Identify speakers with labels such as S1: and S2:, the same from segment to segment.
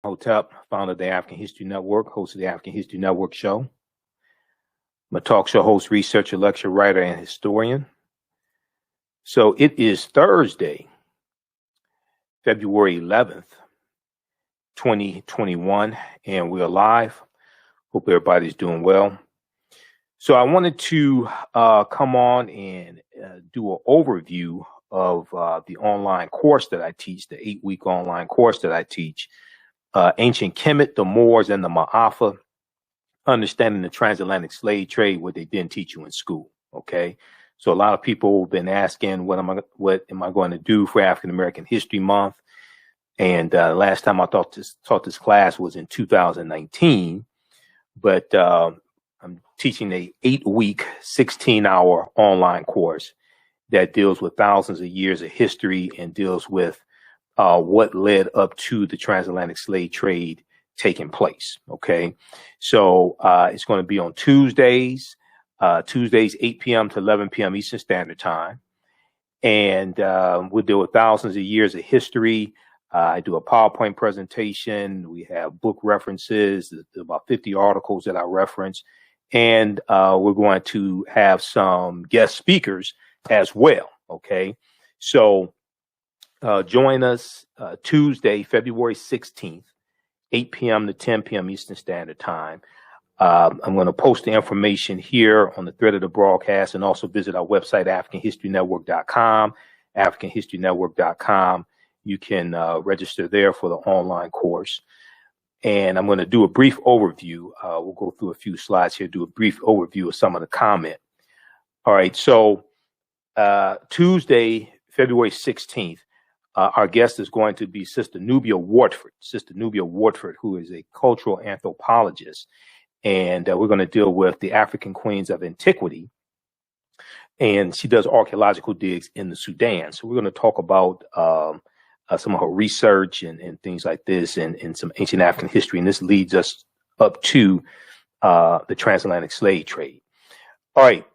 S1: Imhotep, founder of the African History Network, host of the African History Network show. I'm a talk show host, researcher, lecturer, writer, and historian. So it is Thursday, February 11th, 2021, and we're live. Hope everybody's doing well. So I wanted to come on and do an overview of the online course that I teach, the 8-week online course that I teach, Ancient Kemet, the Moors, and the Maafa, Understanding the Transatlantic Slave Trade, what they didn't teach you in school. Okay, so a lot of people have been asking, what am I going to do for African American History Month? And last time I taught this class was in 2019, but I'm teaching a 8-week, 16-hour online course that deals with thousands of years of history and deals with what led up to the transatlantic slave trade taking place. Okay, so it's going to be on Tuesdays, 8 p.m. to 11 p.m. Eastern Standard Time, and we'll deal with thousands of years of history. I do a PowerPoint presentation. We have book references, about 50 articles that I reference, and we're going to have some guest speakers as well. Okay, so join us Tuesday, February 16th, 8 p.m. to 10 p.m. Eastern Standard Time. I'm going to post the information here on the thread of the broadcast, and also visit our website, AfricanHistoryNetwork.com, AfricanHistoryNetwork.com. You can register there for the online course. And I'm going to do a brief overview. We'll go through a few slides here, do a brief overview of some of the comment. All right, so Tuesday, February 16th, our guest is going to be Sister Nubia Wartford, who is a cultural anthropologist. And we're going to deal with the African queens of antiquity. And she does archaeological digs in the Sudan. So we're going to talk about some of her research and things like this, and some ancient African history. And this leads us up to the transatlantic slave trade. All right.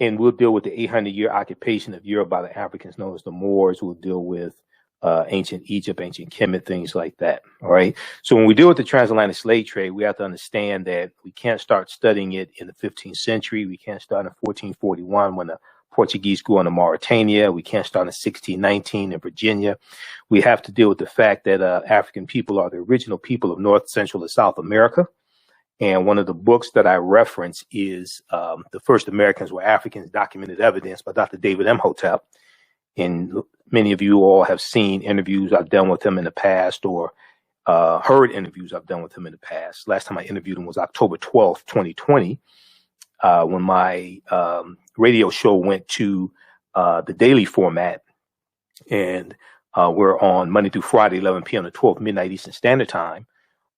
S1: And we'll deal with the 800-year occupation of Europe by the Africans known as the Moors. We'll deal with ancient Egypt, ancient Kemet, things like that. All right. So when we deal with the transatlantic slave trade, we have to understand that we can't start studying it in the 15th century. We can't start in 1441 when the Portuguese go into Mauritania. We can't start in 1619 in Virginia. We have to deal with the fact that African people are the original people of North, Central, and South America. And one of the books that I reference is The First Americans Were Africans, Documented Evidence by Dr. David Imhotep. And many of you all have seen interviews I've done with him in the past, or heard interviews I've done with him in the past. Last time I interviewed him was October 12th, 2020, when my radio show went to the daily format. And we're on Monday through Friday, 11 p.m. to 12 midnight Eastern Standard Time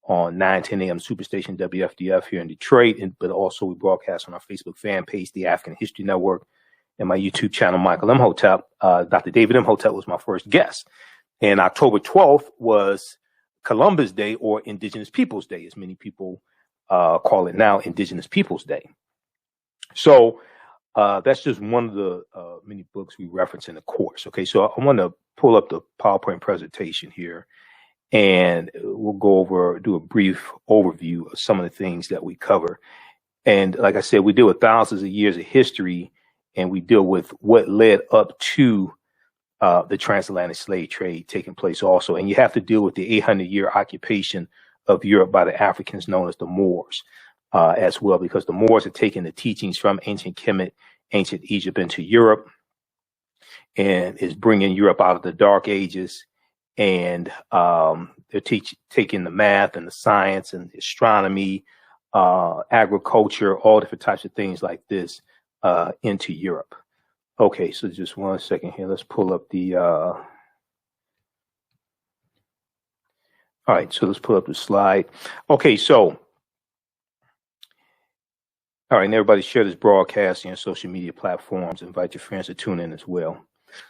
S1: on 9:10 a.m. Superstation WFDF here in Detroit. But also we broadcast on our Facebook fan page, the African History Network, and my YouTube channel, Michael Imhotep. Dr. David Imhotep was my first guest. And October 12th was Columbus Day, or Indigenous Peoples Day, as many people call it now, Indigenous Peoples Day. So that's just one of the many books we reference in the course. Okay, so I want to pull up the PowerPoint presentation here, and we'll do a brief overview of some of the things that we cover. And like I said, we deal with thousands of years of history, and we deal with what led up to the transatlantic slave trade taking place also. And you have to deal with the 800-year occupation of Europe by the Africans known as the Moors as well, because the Moors are taking the teachings from ancient Kemet, ancient Egypt into Europe, and is bringing Europe out of the Dark Ages. And they're taking the math and the science and astronomy, agriculture, all different types of things like this into Europe. Okay, so just one second here. Let's pull up the all right, so let's pull up the slide. Okay, so all right, and everybody share this broadcast on your social media platforms. Invite your friends to tune in as well.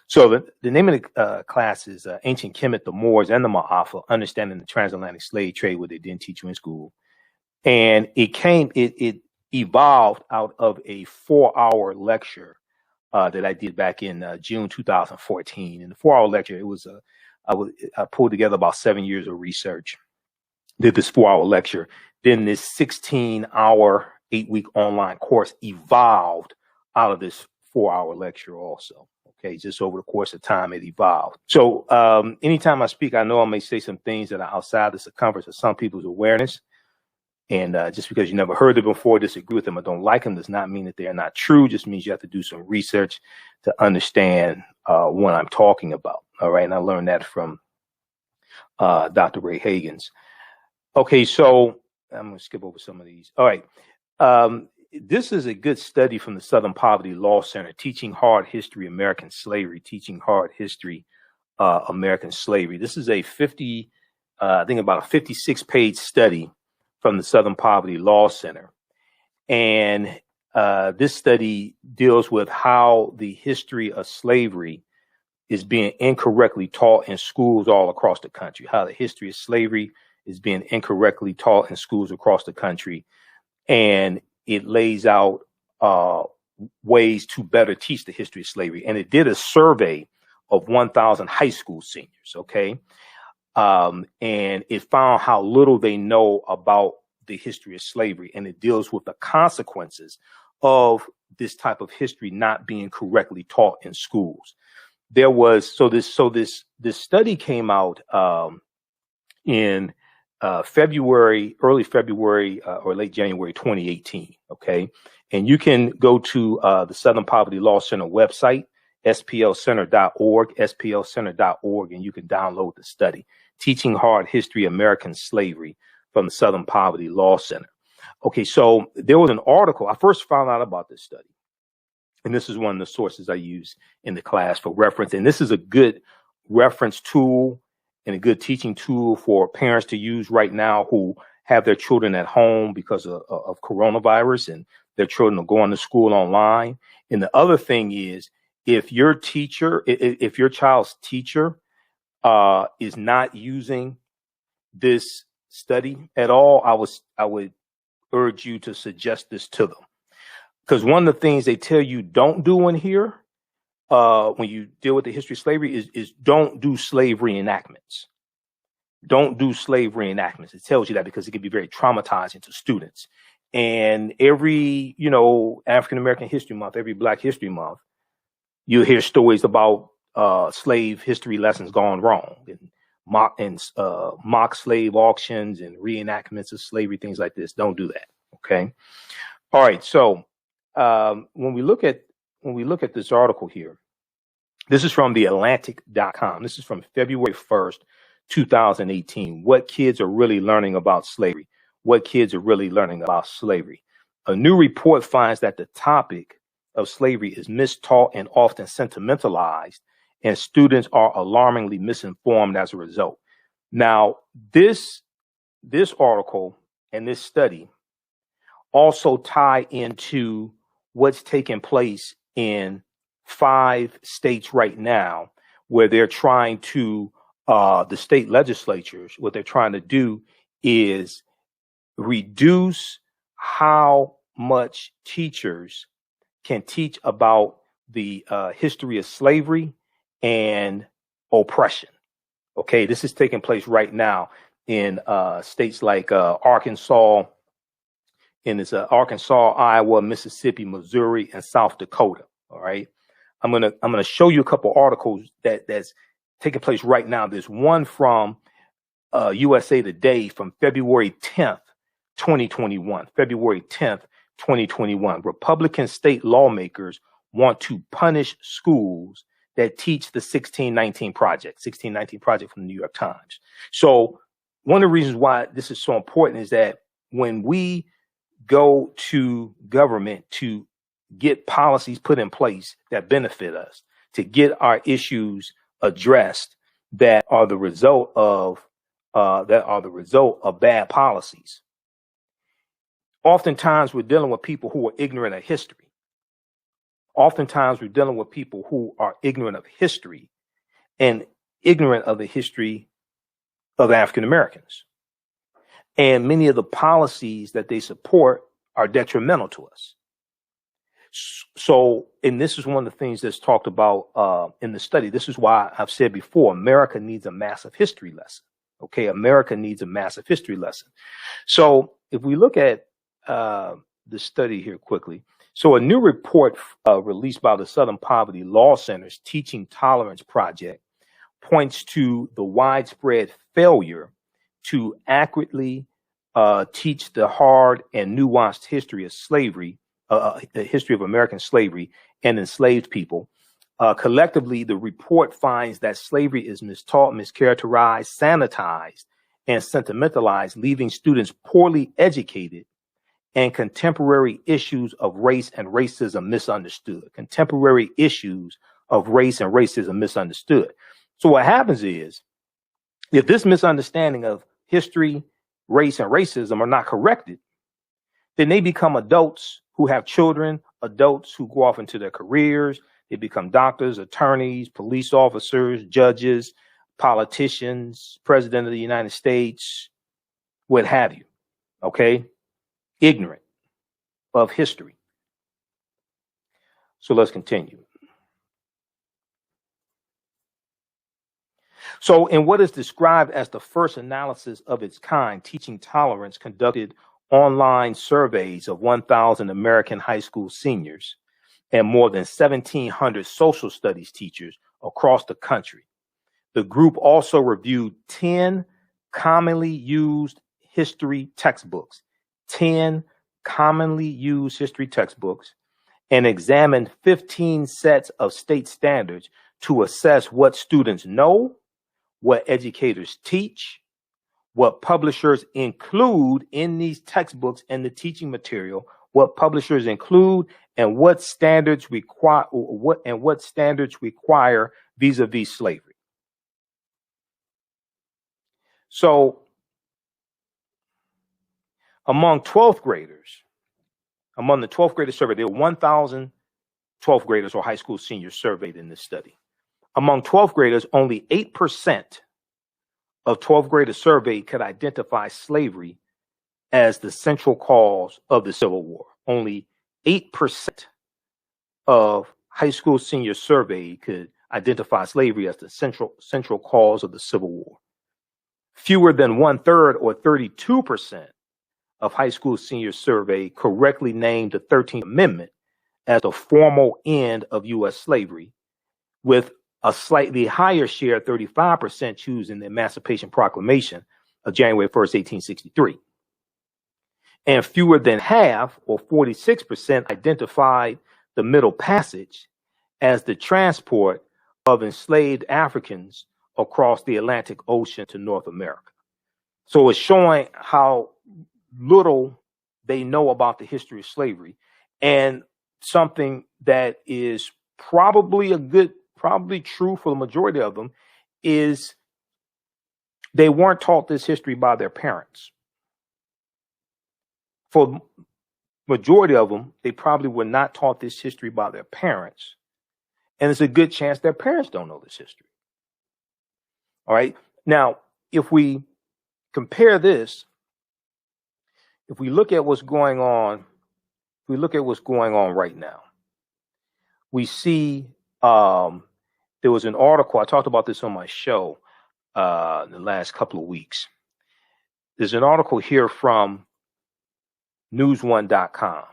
S1: So the name of the class is Ancient Kemet, the Moors, and the Maafa, Understanding the Transatlantic Slave Trade, what they didn't teach you in school. And it evolved out of a 4-hour lecture that I did back in June 2014. In the 4-hour lecture, it was I pulled together about 7 years of research did this 4-hour lecture. Then this 16-hour, 8-week online course evolved out of this 4-hour lecture also. Okay, just over the course of time, it evolved. So anytime I speak, I know I may say some things that are outside the circumference of some people's awareness. And just because you never heard them before, disagree with them, or don't like them, does not mean that they are not true. Just means you have to do some research to understand what I'm talking about. All right, and I learned that from Dr. Ray Hagins. Okay, so I'm going to skip over some of these. All right. This is a good study from the Southern Poverty Law Center, Teaching Hard History, American Slavery, Teaching Hard History, American Slavery. This is a I think about a 56-page study from the Southern Poverty Law Center. And this study deals with how the history of slavery is being incorrectly taught in schools all across the country, how the history of slavery is being incorrectly taught in schools across the country. And it lays out ways to better teach the history of slavery. And it did a survey of 1,000 high school seniors, okay? And it found how little they know about the history of slavery. And it deals with the consequences of this type of history not being correctly taught in schools. There was, this study came out in February, early February or late January 2018. Okay. And you can go to the Southern Poverty Law Center website, splcenter.org, splcenter.org, and you can download the study, Teaching Hard History, American Slavery, from the Southern Poverty Law Center. Okay. So there was an article. I first found out about this study, and this is one of the sources I use in the class for reference. And this is a good reference tool and a good teaching tool for parents to use right now who have their children at home because of coronavirus, and their children are going to school online. And the other thing is, if your child's teacher is not using this study at all, I would urge you to suggest this to them. Because one of the things they tell you don't do in here, when you deal with the history of slavery, is don't do slave reenactments. Don't do slave reenactments. It tells you that because it can be very traumatizing to students. And every, African American History Month, every Black History Month, you hear stories about slave history lessons gone wrong, and mock slave auctions and reenactments of slavery, things like this. Don't do that. Okay. All right. So when we look at this article here, this is from theatlantic.com. This is from February 1st, 2018. What kids are really learning about slavery? What kids are really learning about slavery? A new report finds that the topic of slavery is mistaught and often sentimentalized, and students are alarmingly misinformed as a result. Now, this article and this study also tie into what's taking place in 5 states right now, where they're trying to, the state legislatures, what they're trying to do is reduce how much teachers can teach about the history of slavery and oppression. Okay, this is taking place right now in states like Arkansas, and it's Arkansas, Iowa, Mississippi, Missouri, and South Dakota. All right, I'm gonna show you a couple articles that's taking place right now. There's one from USA Today from February 10th, 2021. February 10th, 2021. Republican state lawmakers want to punish schools that teach the 1619 Project. 1619 Project from the New York Times. So one of the reasons why this is so important is that when we go to government to get policies put in place that benefit us, to get our issues addressed that are the result of bad policies, oftentimes we're dealing with people who are ignorant of history. Oftentimes we're dealing with people who are ignorant of history and ignorant of the history of African Americans. And many of the policies that they support are detrimental to us. So, and this is one of the things that's talked about in the study. This is why I've said before, America needs a massive history lesson. Okay, America needs a massive history lesson. So if we look at the study here quickly, so a new report released by the Southern Poverty Law Center's Teaching Tolerance Project points to the widespread failure to accurately teach the hard and nuanced history of slavery, the history of American slavery and enslaved people. Collectively, the report finds that slavery is mistaught, mischaracterized, sanitized, and sentimentalized, leaving students poorly educated and contemporary issues of race and racism misunderstood. Contemporary issues of race and racism misunderstood. So what happens is, if this misunderstanding of history, race, and racism are not corrected, then they become adults who have children, adults who go off into their careers. They become doctors, attorneys, police officers, judges, politicians, president of the United States, what have you. Okay? Ignorant of history. So let's continue. So in what is described as the first analysis of its kind, Teaching Tolerance conducted online surveys of 1,000 American high school seniors and more than 1,700 social studies teachers across the country. The group also reviewed 10 commonly used history textbooks, 10 commonly used history textbooks, and examined 15 sets of state standards to assess what students know, what educators teach, what publishers include in these textbooks and the teaching material, what publishers include, and what standards require vis-a-vis slavery. So among the 12th graders surveyed, there were 1,000 12th graders or high school seniors surveyed in this study. Among 12th graders, only 8% of 12th graders surveyed could identify slavery as the central cause of the Civil War. Only 8% of high school seniors surveyed could identify slavery as the central cause of the Civil War. Fewer than 1/3 or 32% of high school seniors surveyed correctly named the 13th Amendment as the formal end of U.S. slavery, with a slightly higher share, 35%, choosing the Emancipation Proclamation of January 1st, 1863. And fewer than half, or 46%, identified the Middle Passage as the transport of enslaved Africans across the Atlantic Ocean to North America. So it's showing how little they know about the history of slavery, and something that is probably true for the majority of them is they weren't taught this history by their parents. For majority of them, they probably were not taught this history by their parents, and it's a good chance their parents don't know this history. All right. Now, if we compare this, if we look at what's going on, right now, we see there was an article. I talked about this on my show in the last couple of weeks. There's an article here from news1.com.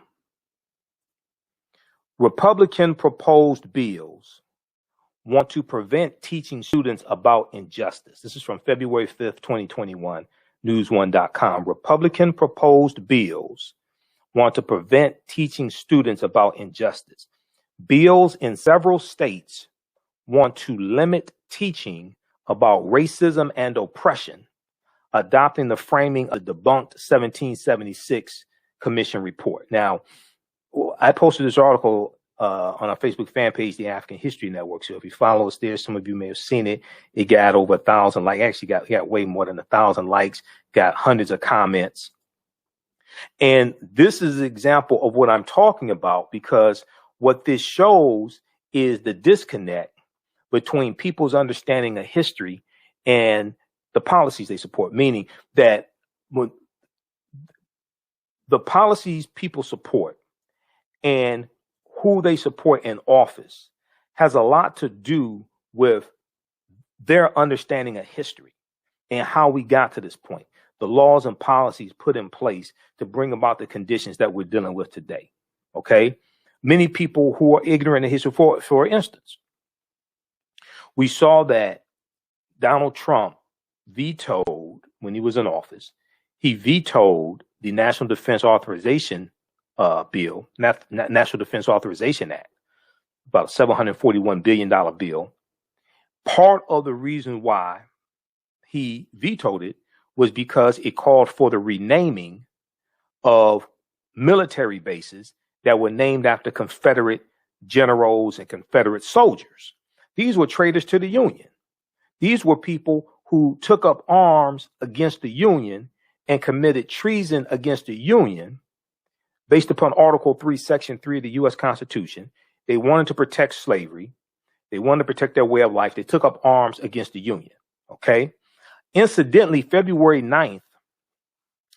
S1: Republican proposed bills want to prevent teaching students about injustice. This is from February 5th, 2021, news1.com. Republican proposed bills want to prevent teaching students about injustice. Bills in several states want to limit teaching about racism and oppression, adopting the framing of the debunked 1776 Commission report. Now, I posted this article on our Facebook fan page, the African History Network. So if you follow us there, some of you may have seen it. It got over 1,000 likes. Actually, got way more than 1,000 likes. Got hundreds of comments. And this is an example of what I'm talking about, because what this shows is the disconnect between people's understanding of history and the policies they support. Meaning that when the policies people support and who they support in office has a lot to do with their understanding of history. and how we got to this point, the laws and policies put in place to bring about the conditions that we're dealing with today. Okay. Many people who are ignorant of history, for instance, we saw that Donald Trump vetoed, when he was in office, he vetoed the National Defense Authorization bill, National Defense Authorization Act, about a $741 billion bill. Part of the reason why he vetoed it was because it called for the renaming of military bases that were named after Confederate generals and Confederate soldiers. These were traitors to the Union. These were people who took up arms against the Union and committed treason against the Union based upon Article 3, Section 3 of the U.S. Constitution. They wanted to protect slavery. They wanted to protect their way of life. They took up arms against the Union. Okay. Incidentally, February 9th,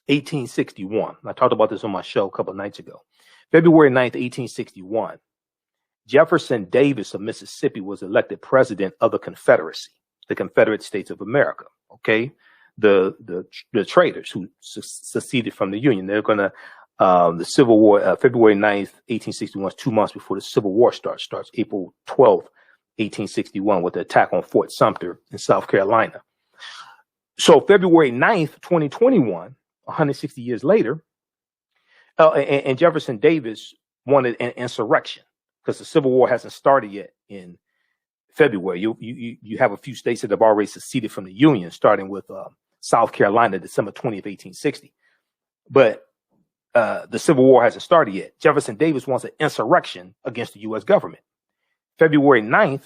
S1: 1861, I talked about this on my show a couple of nights ago. February 9th, 1861, Jefferson Davis of Mississippi was elected president of the Confederacy, the Confederate States of America. Okay. The traitors who seceded from the Union. They're going to, the Civil War, February 9th, 1861, 2 months before the Civil War starts April 12th, 1861, with the attack on Fort Sumter in South Carolina. So February 9th, 2021, 160 years later, and Jefferson Davis wanted an insurrection because the Civil War hasn't started yet in February. You have a few states that have already seceded from the Union, starting with South Carolina, December 20th, 1860. But the Civil War hasn't started yet. Jefferson Davis wants an insurrection against the U.S. government. February 9th,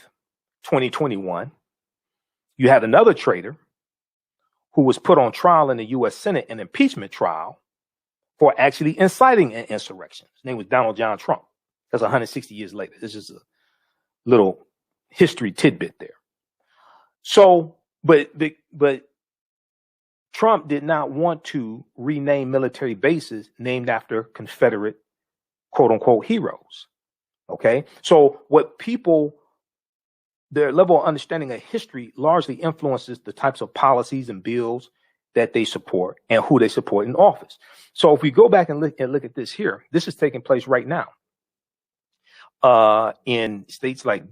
S1: 2021, you had another traitor who was put on trial in the U.S. Senate, an impeachment trial, for actually inciting an insurrection. His name was Donald John Trump. That's 160 years later. This is a little history tidbit there. So, but Trump did not want to rename military bases named after Confederate, quote unquote, heroes. Okay. So what people, their level of understanding of history largely influences the types of policies and bills that they support and who they support in office. So if we go back and look at this here, this is taking place right now in states like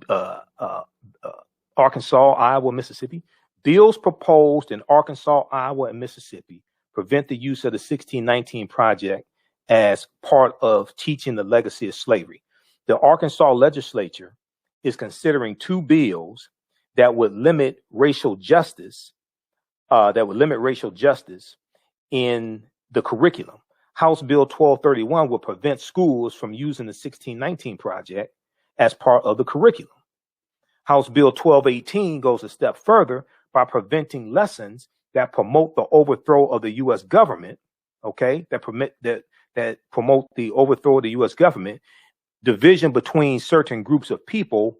S1: Arkansas, Iowa, Mississippi. Bills proposed in Arkansas, Iowa, and Mississippi prevent the use of the 1619 Project as part of teaching the legacy of slavery. The Arkansas legislature is considering 2 bills that would limit racial justice, in the curriculum. House Bill 1231 will prevent schools from using the 1619 Project as part of the curriculum. House Bill 1218 goes a step further by preventing lessons that promote the overthrow of the U.S. government, okay, that promote the overthrow of the U.S. government, division between certain groups of people,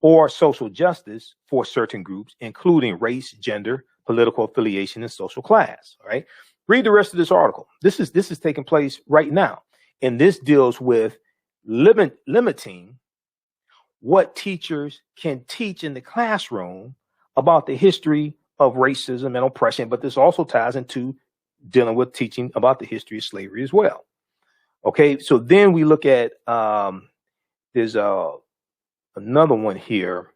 S1: or social justice for certain groups, including race, gender, political affiliation, and social class. All right. Read the rest of this article. This is taking place right now. And this deals with limiting what teachers can teach in the classroom about the history of racism and oppression. But this also ties into dealing with teaching about the history of slavery as well. Okay. So then we look at, there's another one here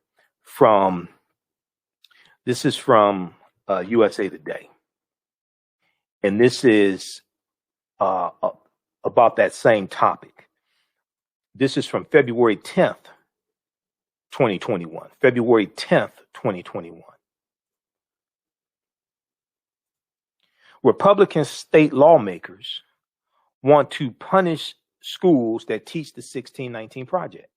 S1: this is from USA Today. And this is about that same topic. This is from February 10th, 2021. February 10th, 2021. Republican state lawmakers want to punish schools that teach the 1619 Project.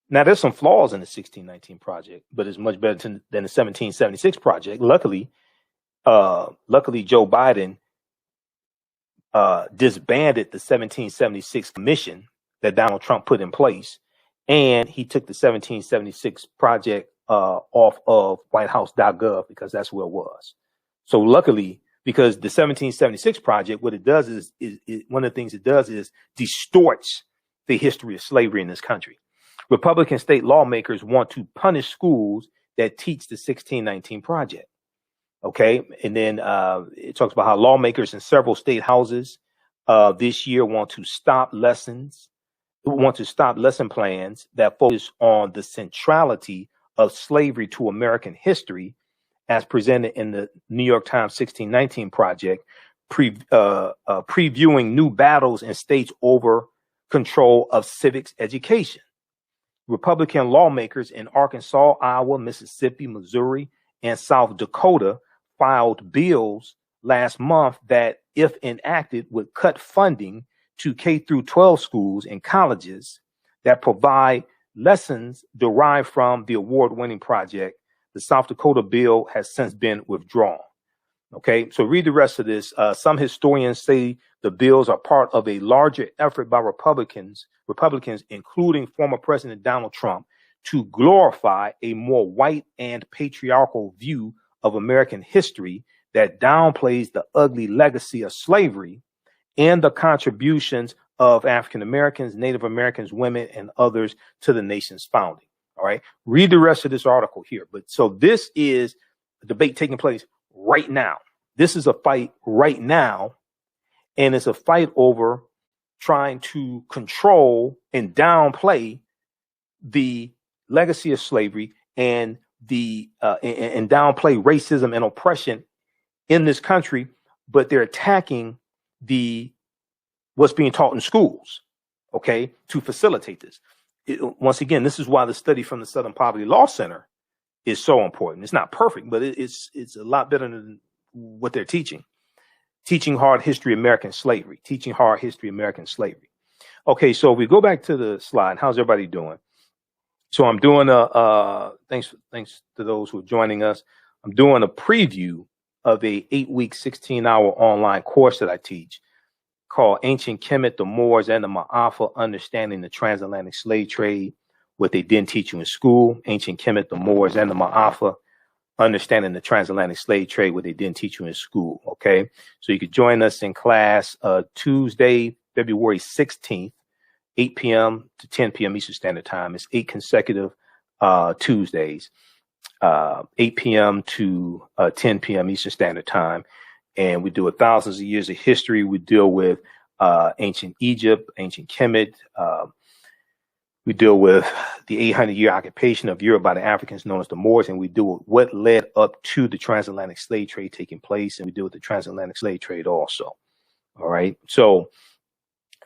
S1: Now, there's some flaws in the 1619 Project, but it's much better than the 1776 Project. Luckily, Joe Biden disbanded the 1776 commission that Donald Trump put in place, and he took the 1776 Project off of WhiteHouse.gov because that's where it was. So luckily, because the 1776 Project, what it does is one of the things it does is distorts the history of slavery in this country. Republican state lawmakers want to punish schools that teach the 1619 Project. Okay. And then it talks about how lawmakers in several state houses this year want to stop lesson plans that focus on the centrality of slavery to American history, as presented in the New York Times 1619 project, previewing new battles in states over control of civics education. Republican lawmakers in Arkansas, Iowa, Mississippi, Missouri, and South Dakota filed bills last month that, if enacted, would cut funding to K through 12 schools and colleges that provide lessons derived from the award-winning project. The South Dakota bill has since been withdrawn. Okay, so read the rest of this. Some historians say the bills are part of a larger effort by Republicans, including former President Donald Trump, to glorify a more white and patriarchal view of American history that downplays the ugly legacy of slavery and the contributions of African Americans, Native Americans, women, and others to the nation's founding. All right, read the rest of this article here. But so this is a debate taking place right now. This is a fight right now, and it's a fight over trying to control and downplay the legacy of slavery and and downplay racism and oppression in this country. But they're attacking what's being taught in schools, okay, to facilitate this. Once again, this is why the study from the Southern Poverty Law Center is so important. It's not perfect, but it's a lot better than what they're teaching. Teaching hard history American slavery. Teaching hard history American slavery. Okay, so if we go back to the slide, how's everybody doing? So I'm doing thanks to those who are joining us. I'm doing a preview of a 8-week, 16-hour online course that I teach called Ancient Kemet, the Moors, and the Maafa, Understanding the Transatlantic Slave Trade, what they didn't teach you in school. Ancient Kemet, the Moors, and the Maafa, Understanding the Transatlantic Slave Trade, what they didn't teach you in school. Okay, so you could join us in class Tuesday, February 16th, 8 p.m. to 10 p.m. Eastern Standard Time. It's 8 consecutive Tuesdays, 8 p.m. to 10 p.m. Eastern Standard Time. And we do thousands of years of history. We deal with ancient Egypt, ancient Kemet. We deal with the 800-year occupation of Europe by the Africans known as the Moors, and we deal with what led up to the transatlantic slave trade taking place, and we deal with the transatlantic slave trade also. All right. So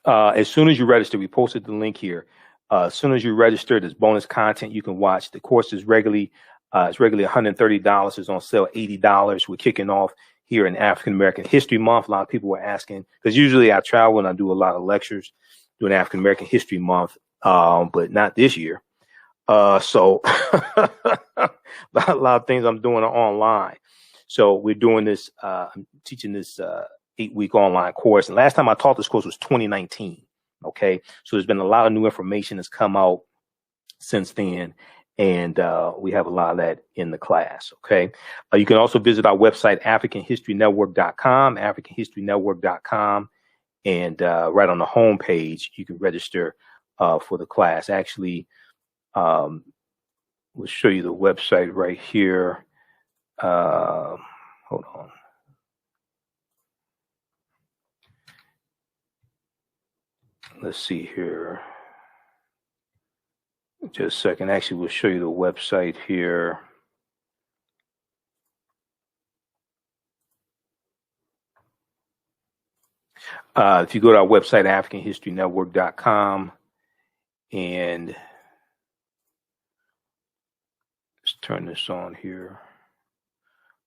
S1: as soon as you register, we posted the link here. As soon as you register, there's bonus content you can watch. The course is regularly $130. It's on sale $80. We're kicking off here in African American History Month. A lot of people were asking, because usually I travel and I do a lot of lectures during African American History Month, but not this year. So a lot of things I'm doing are online. So we're doing this, I'm teaching this 8-week online course. And last time I taught this course was 2019. Okay. So there's been a lot of new information that's come out since then. And we have a lot of that in the class. Okay. You can also visit our website, AfricanHistoryNetwork.com, AfricanHistoryNetwork.com. And right on the home page, you can register for the class. Actually, we'll show you the website right here. Hold on. Let's see here. Just a second. Actually, we'll show you the website here. If you go to our website, AfricanHistoryNetwork.com, and let's turn this on here.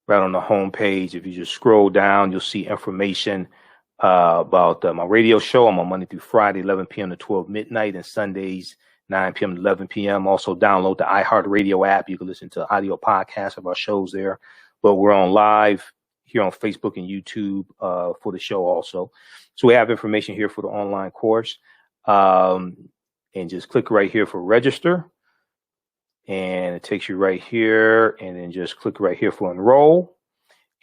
S1: Right on the home page, if you just scroll down, you'll see information about my radio show. I'm on Monday through Friday, 11 p.m. to 12 midnight, and Sundays, 9 p.m. to 11 p.m. Also download the iHeartRadio app. You can listen to audio podcasts of our shows there. But we're on live here on Facebook and YouTube for the show also. So we have information here for the online course. And just click right here for register. And it takes you right here. And then just click right here for enroll.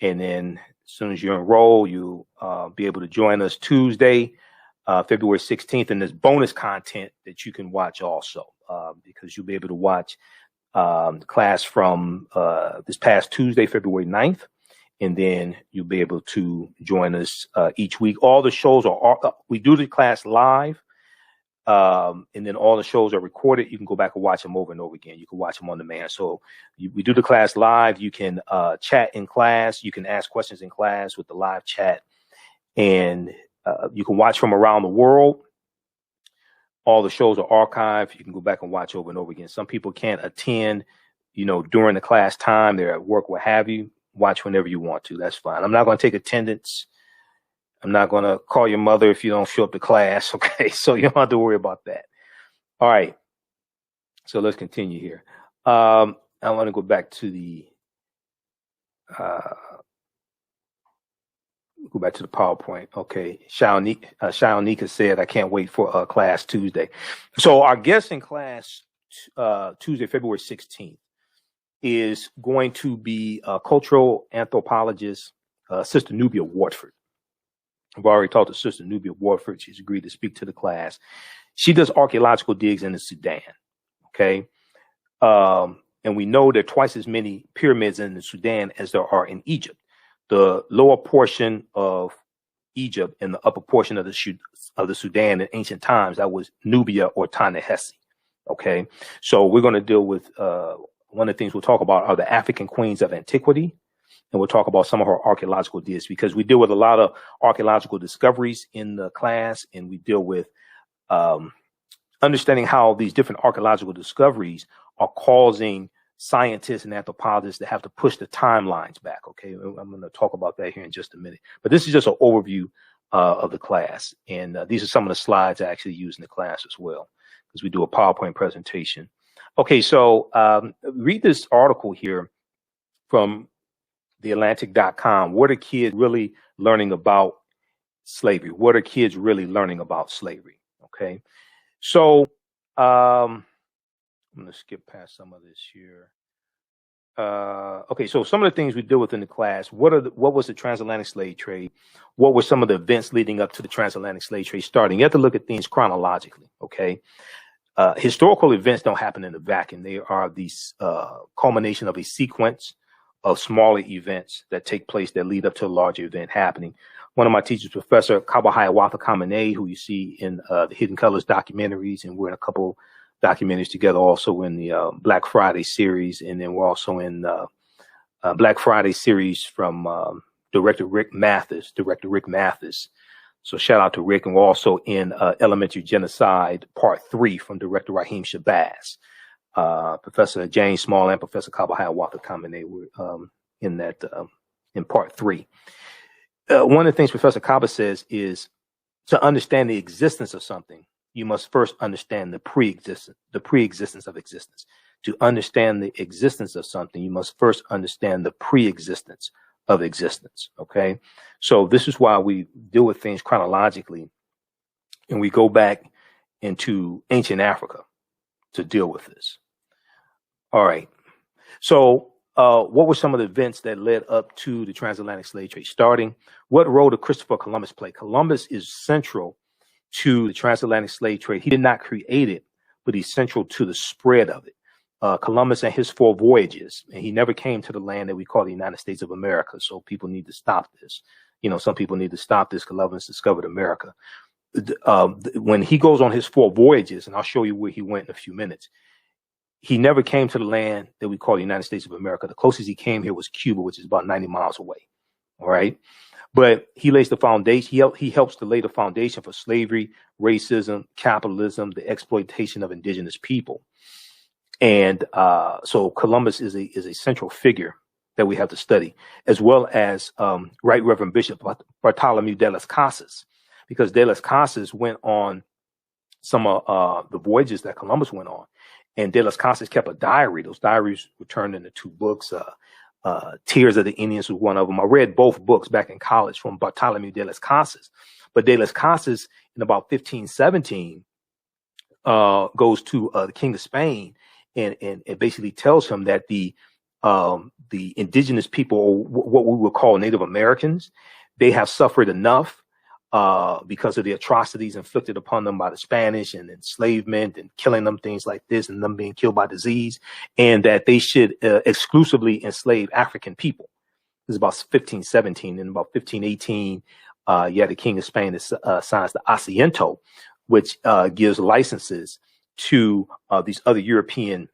S1: And then as soon as you enroll, you'll be able to join us Tuesday, February 16th, and there's bonus content that you can watch also, because you'll be able to watch the class from this past Tuesday, February 9th, and then you'll be able to join us each week. All the shows we do the class live, and then all the shows are recorded. You can go back and watch them over and over again. You can watch them on demand. So we do the class live. You can chat in class. You can ask questions in class with the live chat, and you can watch from around the world. All the shows are archived. You can go back and watch over and over again. Some people can't attend, during the class time. They're at work, what have you. Watch whenever you want to. That's fine. I'm not going to take attendance. I'm not going to call your mother if you don't show up to class. Okay. So you don't have to worry about that. All right. So let's continue here. I want to go back to the PowerPoint. Okay. Shaonika said, I can't wait for class Tuesday. So our guest in class Tuesday, February 16th, is going to be cultural anthropologist Sister Nubia Wartford. I've already talked to Sister Nubia Wartford. She's agreed to speak to the class. She does archaeological digs in the Sudan. Okay. And we know there are twice as many pyramids in the Sudan as there are in Egypt. The lower portion of Egypt and the upper portion of the Sudan in ancient times, that was Nubia or Ta-Nehesi. Okay. So we're going to deal with one of the things we'll talk about are the African queens of antiquity. And we'll talk about some of her archaeological digs, because we deal with a lot of archaeological discoveries in the class, and we deal with understanding how these different archaeological discoveries are causing scientists and anthropologists to have to push the timelines back. Okay. I'm going to talk about that here in just a minute, but this is just an overview of the class. And these are some of the slides I actually use in the class as well, because we do a PowerPoint presentation. Okay, so read this article here from theatlantic.com. What are kids really learning about slavery? What are kids really learning about slavery? Okay, so I'm going to skip past some of this here. Okay, so some of the things we deal with in the class, what was the transatlantic slave trade? What were some of the events leading up to the transatlantic slave trade starting? You have to look at things chronologically, okay? Historical events don't happen in a vacuum. They are the culmination of a sequence of smaller events that take place that lead up to a larger event happening. One of my teachers, Professor Kabahayawatha Kamene, who you see in the Hidden Colors documentaries, and we're in a couple documentaries together, also in the Black Friday series, and then we're also in Black Friday series from Director Rick Mathis. So shout out to Rick. And we're also in Elementary Genocide Part 3 from Director Raheem Shabazz. Professor James Small and Professor Kabahayawatha Kamene were in that in Part 3. One of the things Professor Kaba says is, to understand the existence of something, you must first understand the pre-existence of existence. To understand the existence of something, you must first understand the pre-existence of existence. Okay, so this is why we deal with things chronologically, and we go back into ancient Africa to deal with this. All right, so what were some of the events that led up to the transatlantic slave trade starting? What role did Christopher Columbus play? Columbus is central to the transatlantic slave trade. He did not create it, but he's central to the spread of it. Columbus and his 4 voyages, and he never came to the land that we call the United States of America. So people need to stop this. Some people need to stop this. Columbus discovered America. When he goes on his 4 voyages, and I'll show you where he went in a few minutes, he never came to the land that we call the United States of America. The closest he came here was Cuba, which is about 90 miles away. All right. But he lays the foundation. He helps to lay the foundation for slavery, racism, capitalism, the exploitation of indigenous people. And so Columbus is a central figure that we have to study, as well as Right Reverend Bishop Bartholomew de las Casas, because de las Casas went on some of the voyages that Columbus went on. And de las Casas kept a diary. Those diaries were turned into 2 books. Tears of the Indians was one of them. I read both books back in college from Bartholomew de las Casas. But de las Casas, in about 1517, goes to the King of Spain, and it basically tells him that the indigenous people, or what we would call Native Americans, they have suffered enough because of the atrocities inflicted upon them by the Spanish and enslavement and killing them, things like this, and them being killed by disease, and that they should exclusively enslave African people. This is about 1517. And about 1518, the King of Spain signs the Asiento, which gives licenses to these other European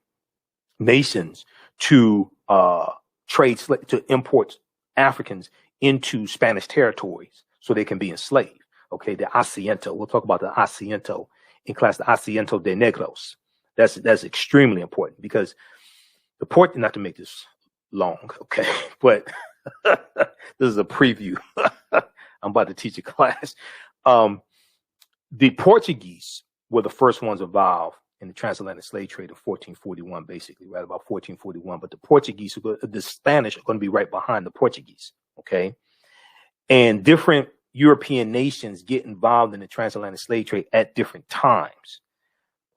S1: nations to to import Africans into Spanish territories so they can be enslaved. Okay, the Asiento. We'll talk about the Asiento in class, the Asiento de Negros. That's extremely important because the port, not to make this long, okay, but this is a preview. I'm about to teach a class. The Portuguese were the first ones involved in the transatlantic slave trade in 1441, basically, right about 1441. But the Portuguese, the Spanish are going to be right behind the Portuguese, okay? And different European nations get involved in the transatlantic slave trade at different times.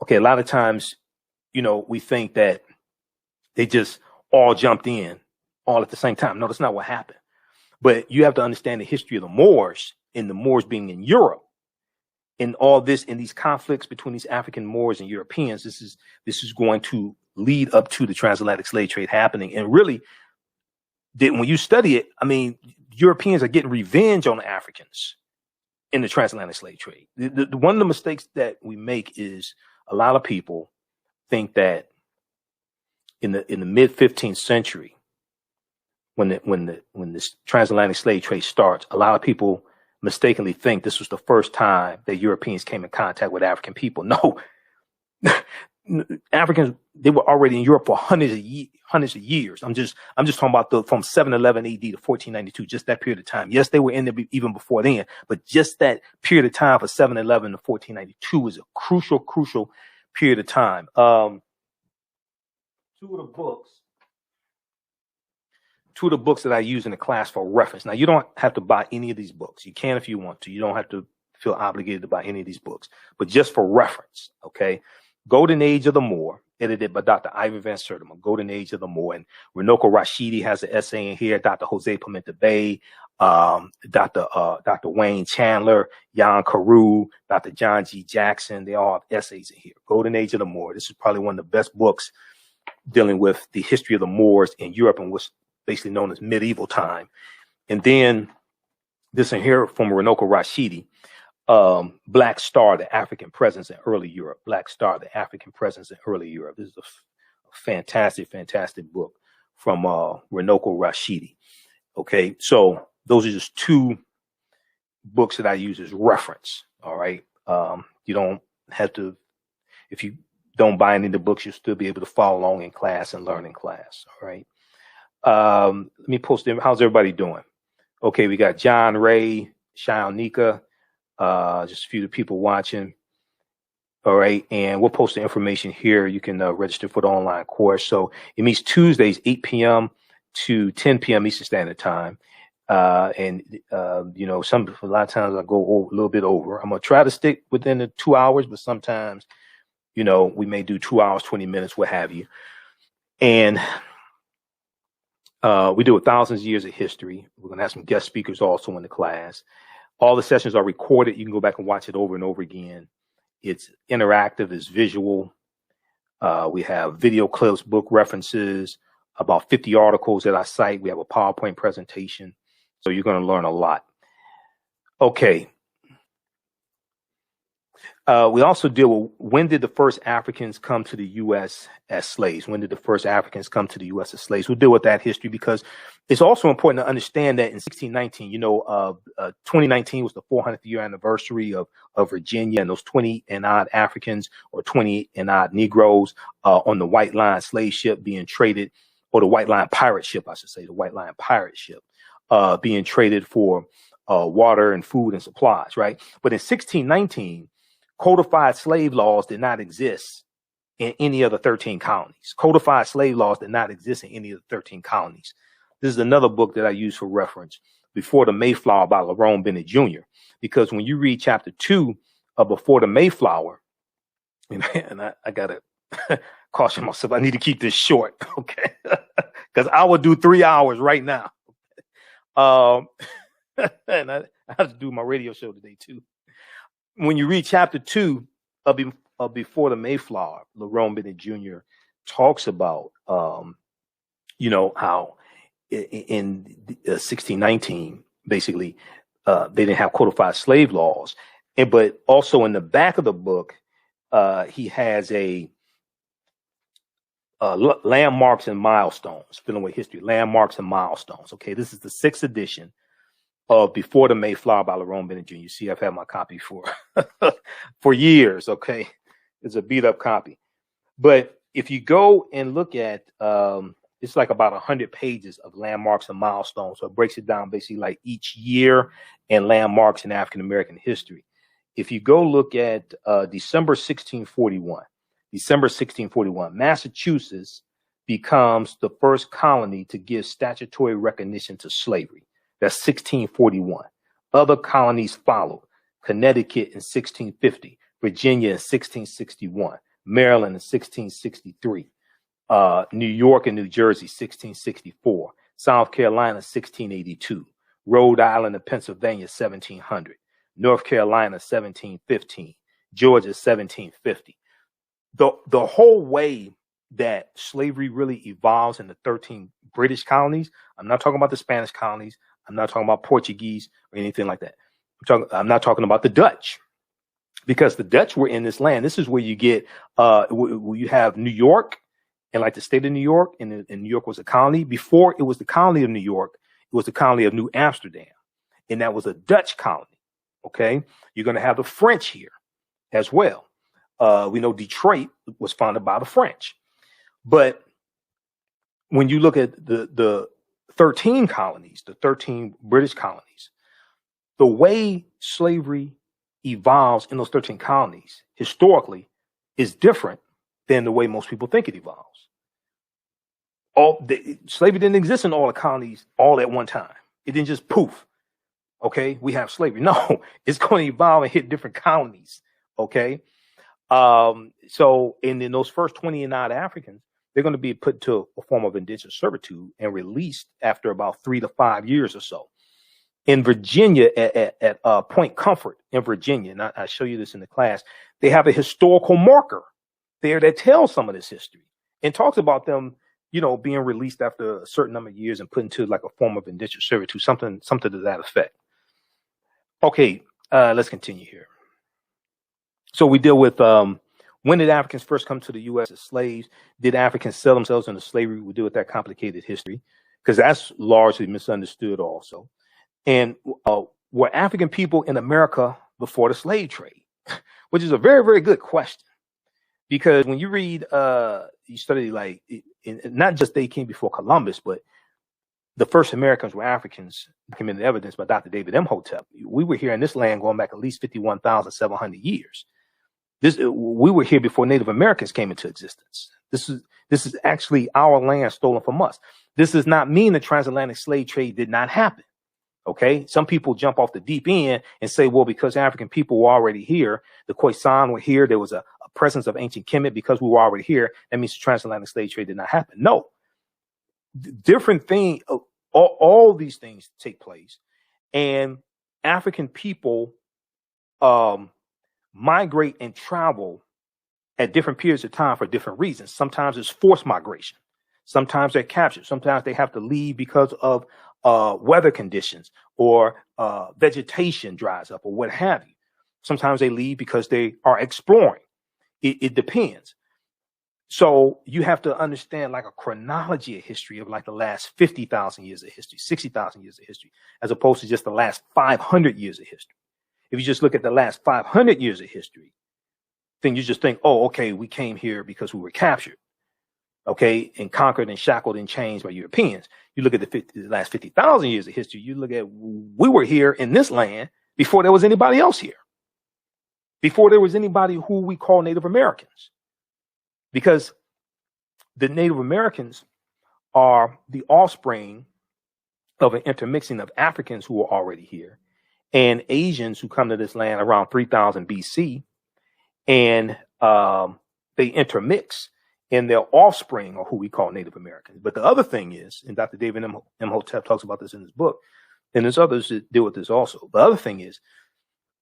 S1: Okay, a lot of times, we think that they just all jumped in all at the same time. No, that's not what happened. But you have to understand the history of the Moors, and the Moors being in Europe, and all this, in these conflicts between these African Moors and Europeans. This is going to lead up to the transatlantic slave trade happening. And really, when you study it, I mean, Europeans are getting revenge on the Africans in the transatlantic slave trade. One of the mistakes that we make is a lot of people think that in the mid 15th century, when this transatlantic slave trade starts, a lot of people mistakenly think this was the first time that Europeans came in contact with African people. No, Africans, they were already in Europe for hundreds of years. I'm just talking about from 711 AD to 1492, just that period of time. Yes, they were in there even before then, but just that period of time for 711 to 1492 is a crucial period of time. Two of the books that I use in the class for reference. Now, you don't have to buy any of these books. You can if you want to. You don't have to feel obligated to buy any of these books, but just for reference, okay? Golden Age of the Moor, edited by Dr. Ivan Van Sertima. Golden Age of the Moor. And Renoko Rashidi has an essay in here. Dr. Jose Pimenta Bay, Dr. Wayne Chandler, Jan Carew, Dr. John G. Jackson. They all have essays in here. Golden Age of the Moor. This is probably one of the best books dealing with the history of the Moors in Europe and what's basically known as medieval time. And then this in here from Renoko Rashidi, Black Star, the African Presence in Early Europe. Black Star, the African Presence in Early Europe. This is a fantastic book from Renoko Rashidi. Okay, so those are just two books that I use as reference. All right, you don't have to, if you don't buy any of the books, you'll still be able to follow along in class and learn in class. All right. Let me post them. How's everybody doing? Okay, we got John Ray, Shaonika, just a few of the people watching. All right, and we'll post the information here. You can register for the online course. So it meets Tuesdays, 8 p.m. to 10 p.m. Eastern Standard Time. And a lot of times I go a little bit over. I'm gonna try to stick within the 2 hours, but sometimes, we may do 2 hours, 20 minutes, what have you. And we do 1,000 years of history. We're going to have some guest speakers also in the class. All the sessions are recorded. You can go back and watch it over and over again. It's interactive, it's visual. We have video clips, book references, about 50 articles that I cite. We have a PowerPoint presentation. So you're going to learn a lot. Okay. We also deal with when did the first Africans come to the U.S. as slaves? When did the first Africans come to the U.S. as slaves? We'll deal with that history because it's also important to understand that in 1619, 2019 was the 400th year anniversary of Virginia, and those 20 and odd Africans or 20 and odd Negroes on the White Line slave ship being traded, or the White Line pirate ship, I should say, the White Line pirate ship being traded for water and food and supplies, right? But in 1619, codified slave laws did not exist in any of the 13 colonies. Codified slave laws did not exist in any of the 13 colonies. This is another book that I use for reference, Before the Mayflower by Lerone Bennett Jr. Because when you read chapter 2 of Before the Mayflower, and I got to caution myself, I need to keep this short, okay? Because I will do 3 hours right now. And I have to do my radio show today too. When you read chapter 2 of Before the Mayflower, Lerone Bennett Jr. talks about, how in 1619, basically, they didn't have codified slave laws. But also in the back of the book, he has a landmarks and milestones, filling with history, landmarks and milestones. Okay, this is the 6th edition of Before the Mayflower by Lerone Bennett Jr. You see, I've had my copy for for years. Okay, it's a beat up copy. But if you go and look at, it's like about 100 pages of landmarks and milestones. So it breaks it down basically like each year and landmarks in African American history. If you go look at December 1641, Massachusetts becomes the first colony to give statutory recognition to slavery. That's 1641. Other colonies followed: Connecticut in 1650, Virginia in 1661, Maryland in 1663, New York and New Jersey 1664, South Carolina 1682, Rhode Island and Pennsylvania 1700, North Carolina 1715, Georgia 1750. The whole way that slavery really evolves in the 13 British colonies, I'm not talking about the Spanish colonies, I'm not talking about Portuguese or anything like that. I'm not talking about the Dutch, because the Dutch were in this land. This is where you get, you have New York and like the state of New York, and New York was a colony. Before it was the colony of New York, it was the colony of New Amsterdam, and that was a Dutch colony. Okay, you're going to have the French here as well. We know Detroit was founded by the French, but when you look at the 13 colonies, the 13 British colonies, the way slavery evolves in those 13 colonies historically is different than the way most people think it evolves. Slavery didn't exist in all the colonies all at one time. It didn't just poof. Okay, we have slavery. No, it's going to evolve and hit different colonies. Okay, so in those first 20 and odd Africans, they're going to be put to a form of indentured servitude and released after about 3 to 5 years or so. In Virginia, at Point Comfort in Virginia, and I show you this in the class, they have a historical marker there that tells some of this history and talks about them, being released after a certain number of years and put into like a form of indentured servitude, something to that effect. Okay, let's continue here. So we deal with when did Africans first come to the U.S. as slaves? Did Africans sell themselves into slavery? We deal with that complicated history because that's largely misunderstood also. And were African people in America before the slave trade? Which is a very, very good question. Because when you read, you study like, not just they came before Columbus, but the first Americans were Africans, documented evidence by Dr. David Imhotep. We were here in this land going back at least 51,700 years. We were here before Native Americans came into existence. This is actually our land stolen from us. This does not mean the transatlantic slave trade did not happen. Okay, some people jump off the deep end and say, well, because African people were already here, the Khoisan were here, there was a presence of ancient Kemet, because we were already here, that means the transatlantic slave trade did not happen. No, different thing. All these things take place, and African people migrate and travel at different periods of time for different reasons. Sometimes it's forced migration. Sometimes they're captured. Sometimes they have to leave because of weather conditions or vegetation dries up or what have you. Sometimes they leave because they are exploring. It depends. So you have to understand like a chronology of history of like the last 50,000 years of history, 60,000 years of history, as opposed to just the last 500 years of history. If you just look at the last 500 years of history, then you just think, oh, okay, we came here because we were captured, okay, and conquered and shackled and chained by Europeans. You look at the last 50,000 years of history, you look at, we were here in this land before there was anybody else here, before there was anybody who we call Native Americans, because the Native Americans are the offspring of an intermixing of Africans who were already here and Asians who come to this land around 3000 BC, and they intermix, and their offspring are who we call Native Americans. But the other thing is, and Dr. David Imhotep talks about this in his book, and there's others that deal with this also. The other thing is,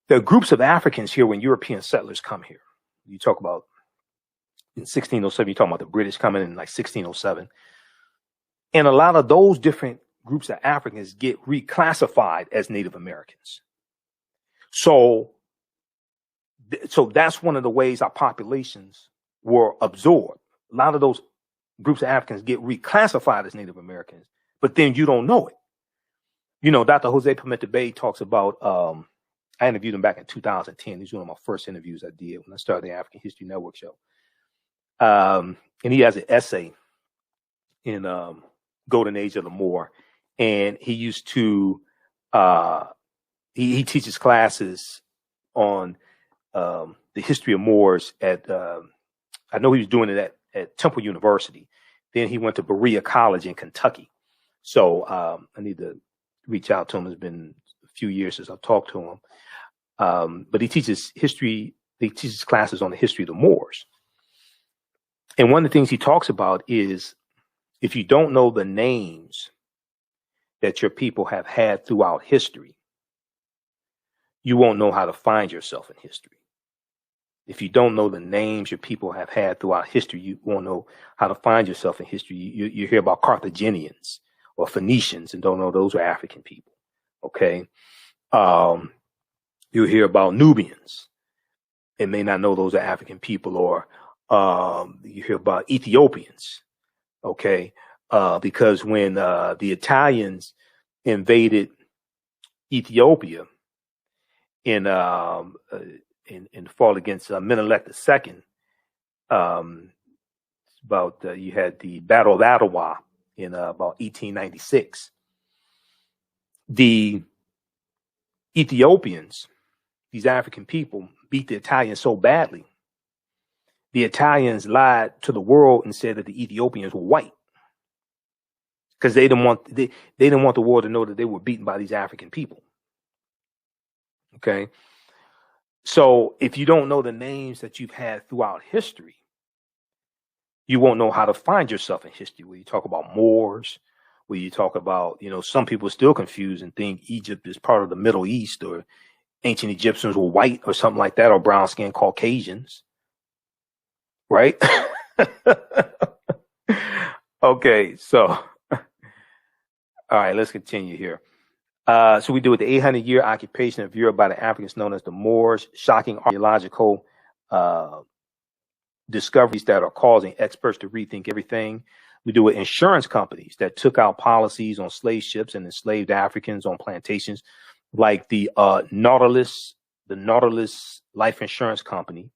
S1: there are groups of Africans here when European settlers come here. You talk about in 1607, you talk about the British coming in like 1607. And a lot of those different groups of Africans get reclassified as Native Americans. So that's one of the ways our populations were absorbed. A lot of those groups of Africans get reclassified as Native Americans, but then you don't know it. You know, Dr. Jose Pimenta Bay talks about, I interviewed him back in 2010. He was one of my first interviews I did when I started the African History Network show. And he has an essay in Golden Age of the Moor. And he used to, he teaches classes on the history of Moors at, I know he was doing it at Temple University. Then he went to Berea College in Kentucky. So I need to reach out to him. It's been a few years since I've talked to him. But he teaches classes on the history of the Moors. And one of the things he talks about is if you don't know the names that your people have had throughout history, you won't know how to find yourself in history. If you don't know the names your people have had throughout history, you won't know how to find yourself in history. You hear about Carthaginians or Phoenicians and don't know those are African people. Okay. You hear about Nubians and may not know those are African people, or you hear about Ethiopians. Okay. Because when the Italians invaded Ethiopia in fought against Menelik II, you had the Battle of Adwa in about 1896. The Ethiopians, these African people, beat the Italians so badly, the Italians lied to the world and said that the Ethiopians were white because they didn't want the world to know that they were beaten by these African people. Okay. So if you don't know the names that you've had throughout history, you won't know how to find yourself in history. When you talk about Moors, where you talk about, some people are still confused and think Egypt is part of the Middle East, or ancient Egyptians were white or something like that, or brown-skinned Caucasians, right? Okay, so, all right, let's continue here. So we do with the 800-year occupation of Europe by the Africans known as the Moors, shocking archaeological discoveries that are causing experts to rethink everything. We do with insurance companies that took out policies on slave ships and enslaved Africans on plantations, like the Nautilus Life Insurance Company,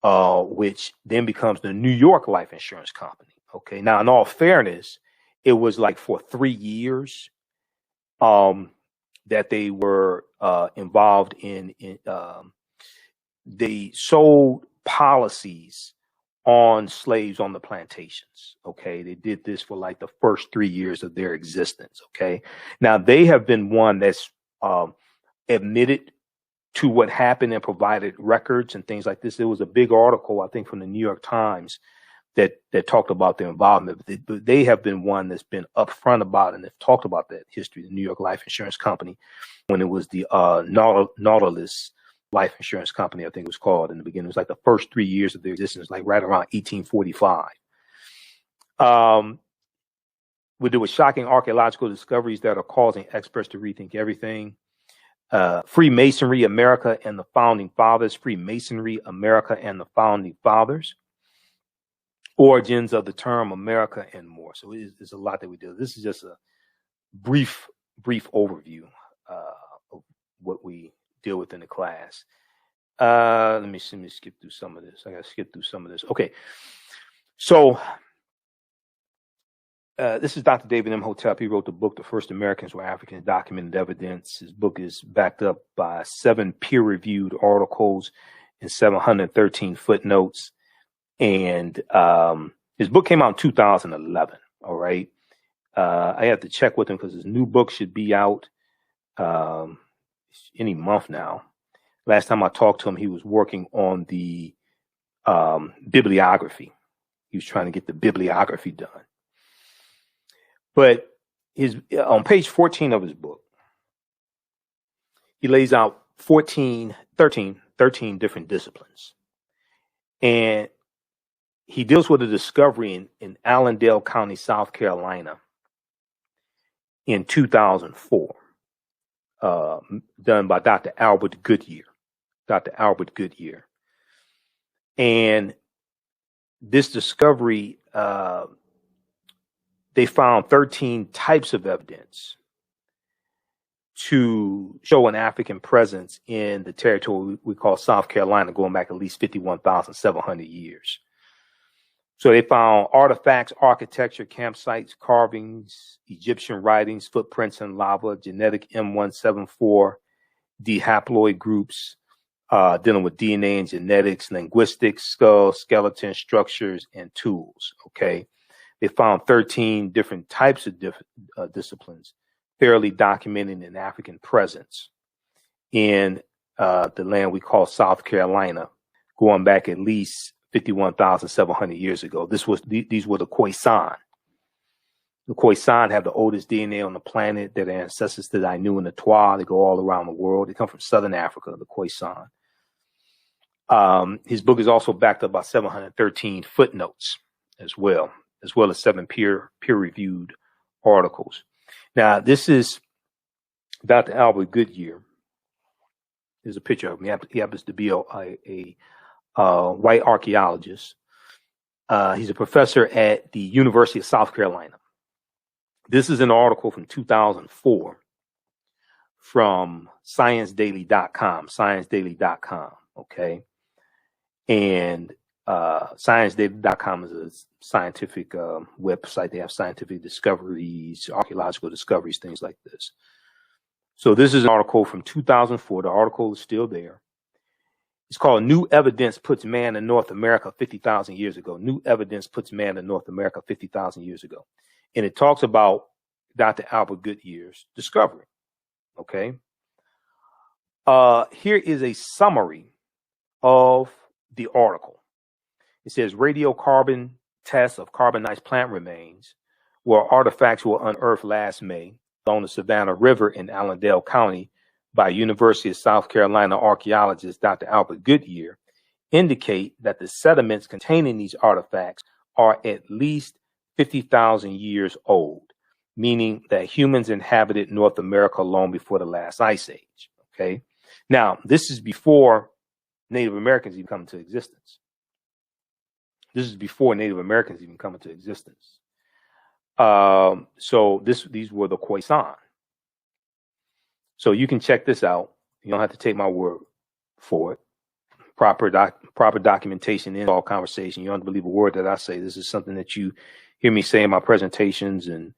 S1: which then becomes the New York Life Insurance Company. Okay, now in all fairness, it was like for 3 years that they were involved in they sold policies on slaves on the plantations. Okay, they did this for like the first 3 years of their existence. Okay, now they have been one that's admitted to what happened and provided records and things like this. There was a big article, I think, from the New York Times that talked about their involvement. But they have been one that's been upfront about and have talked about that history, the New York Life Insurance Company, when it was the Nautilus Life Insurance Company, I think it was called in the beginning. It was like the first 3 years of their existence, like right around 1845. We do with shocking archaeological discoveries that are causing experts to rethink everything. Freemasonry, America and the Founding Fathers. Freemasonry, America and the Founding Fathers. Origins of the term America and more. So there's a lot that we do. This is just a brief overview of what we deal with in the class. Let me skip through some of this. I got to skip through some of this. Okay. So this is Dr. David Imhotep. He wrote the book, The First Americans Were Africans, Documented Evidence. His book is backed up by 7 peer-reviewed articles and 713 footnotes. And his book came out in 2011. All right. I have to check with him because his new book should be out any month now. Last time I talked to him, he was working on the bibliography. He was trying to get the bibliography done. But on page 14 of his book, he lays out 13 different disciplines. And he deals with a discovery in Allendale County, South Carolina in 2004, done by Dr. Albert Goodyear. And this discovery, they found 13 types of evidence to show an African presence in the territory we call South Carolina, going back at least 51,700 years. So they found artifacts, architecture, campsites, carvings, Egyptian writings, footprints in lava, genetic M174 D haploid groups, dealing with DNA and genetics, linguistics, skull, skeleton structures, and tools. Okay. They found 13 different types of disciplines fairly documenting an African presence in the land we call South Carolina, going back at least 51,700 years ago. These were the Khoisan. The Khoisan have the oldest DNA on the planet. They're the ancestors to the Ainu and the Tues. They go all around the world. They come from southern Africa, the Khoisan. His book is also backed up by 713 footnotes as well as 7 peer-reviewed articles. Now, this is Dr. Albert Goodyear. There's a picture of him. He happens to be a white archaeologist. He's a professor at the University of South Carolina. This is an article from 2004 from ScienceDaily.com. Okay. And ScienceDaily.com is a scientific website. They have scientific discoveries, archaeological discoveries, things like this. So this is an article from 2004. The article is still there. It's called New Evidence Puts Man in North America 50,000 Years Ago. New Evidence Puts Man in North America 50,000 years ago. And it talks about Dr. Albert Goodyear's discovery. Okay. Here is a summary of the article. It says radiocarbon tests of carbonized plant remains where artifacts were unearthed last May along the Savannah River in Allendale County by University of South Carolina archaeologist Dr. Albert Goodyear indicate that the sediments containing these artifacts are at least 50,000 years old, meaning that humans inhabited North America long before the last ice age. Okay. Now, this is before Native Americans even come into existence. So these were the Khoisan. So you can check this out. You don't have to take my word for it. Proper documentation in all conversation. You don't believe a word that I say. This is something that you hear me say in my presentations and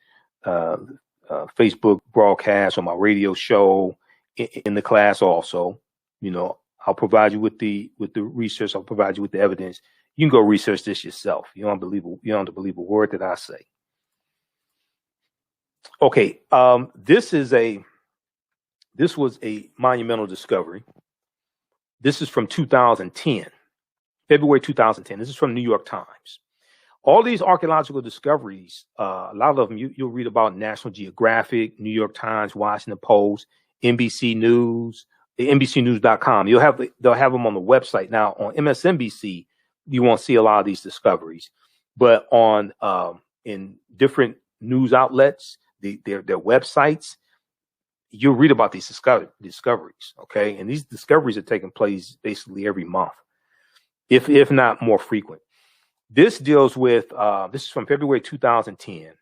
S1: Facebook broadcasts, on my radio show, in the class also. You know, I'll provide you with the research. I'll provide you with the evidence. You can go research this yourself. You don't believe a word that I say. Okay, this was a monumental discovery. This is from 2010, February 2010. This is from New York Times. All these archaeological discoveries, a lot of them you'll read about National Geographic, New York Times, Washington Post, NBC News, NBCnews.com. They'll have them on the website. Now on MSNBC, you won't see a lot of these discoveries, but on in different news outlets, their websites, you'll read about these discoveries. Okay, and these discoveries are taking place basically every month, if not more frequent. This deals with this is from February 2010.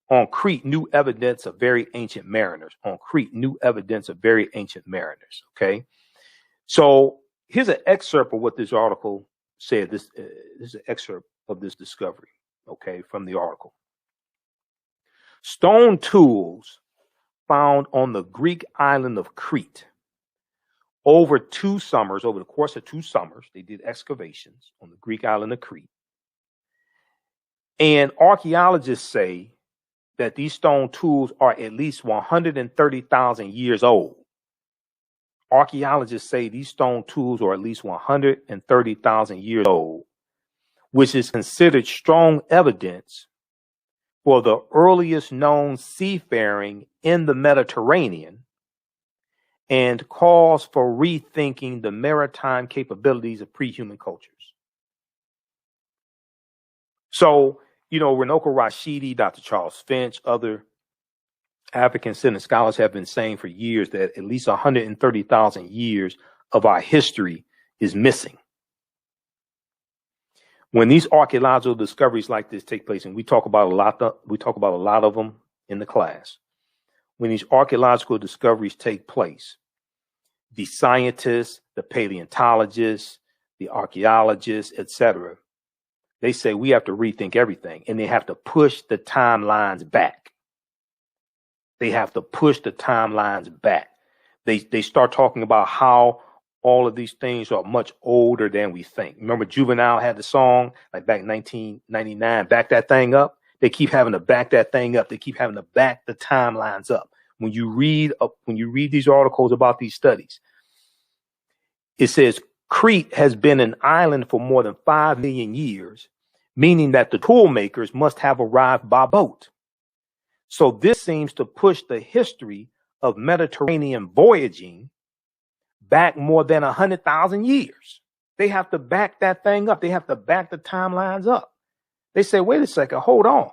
S1: On Crete, new evidence of very ancient mariners. Okay, so here's an excerpt of what this article said. This is an excerpt of this discovery. Okay, from the article. Stone tools found on the Greek island of Crete. Over the course of 2 summers, they did excavations on the Greek island of Crete. And archaeologists say that these stone tools are at least 130,000 years old. Archaeologists say these stone tools are at least 130,000 years old, which is considered strong evidence for the earliest known seafaring in the Mediterranean and calls for rethinking the maritime capabilities of pre-human cultures. So, Runoko Rashidi, Dr. Charles Finch, other African descendant scholars have been saying for years that at least 130,000 years of our history is missing. When these archaeological discoveries like this take place, and we talk about a lot of them in the class, when these archaeological discoveries take place, the scientists, the paleontologists, the archaeologists, etc., they say we have to rethink everything, and they have to push the timelines back. They have to push the timelines back. They start talking about how all of these things are much older than we think. Remember, Juvenile had the song like back in 1999, back that thing up. They keep having to back that thing up. They keep having to back the timelines up. When you read these articles about these studies, it says Crete has been an island for more than 5 million years, meaning that the tool makers must have arrived by boat. So this seems to push the history of Mediterranean voyaging back more than 100,000 years. They have to back that thing up. They have to back the timelines up. They say, wait a second, hold on.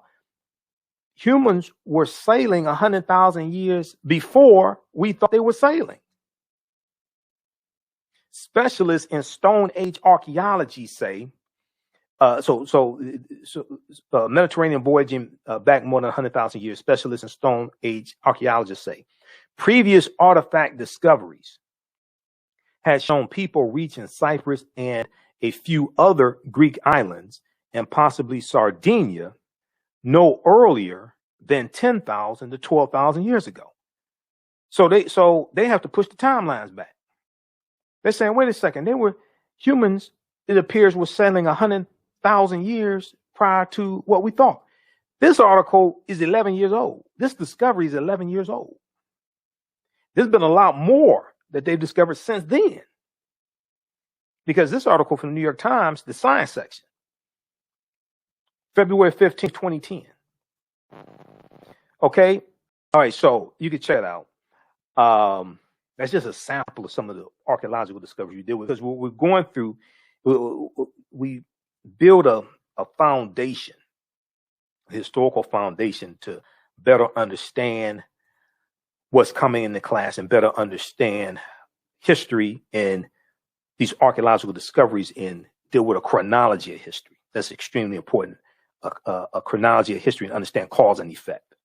S1: Humans were sailing 100,000 years before we thought they were sailing. Specialists in Stone Age archaeology say, Mediterranean voyaging back more than 100,000 years, specialists in Stone Age archaeologists say, previous artifact discoveries had shown people reaching Cyprus and a few other Greek islands, and possibly Sardinia, no earlier than 10,000 to 12,000 years ago. So they have to push the timelines back. They're saying, wait a second, humans, it appears, were sailing 100,000 years prior to what we thought. This article is 11 years old. This discovery is 11 years old. There's been a lot more that they've discovered since then. Because this article from the New York Times, the science section, February 15, 2010. Okay. All right. So you can check it out. That's just a sample of some of the archaeological discoveries we did with. Because what we're going through, we build a foundation, a historical foundation, to better understand what's coming in the class and better understand history and these archaeological discoveries, and deal with a chronology of history. That's extremely important. A chronology of history, and understand cause and effect.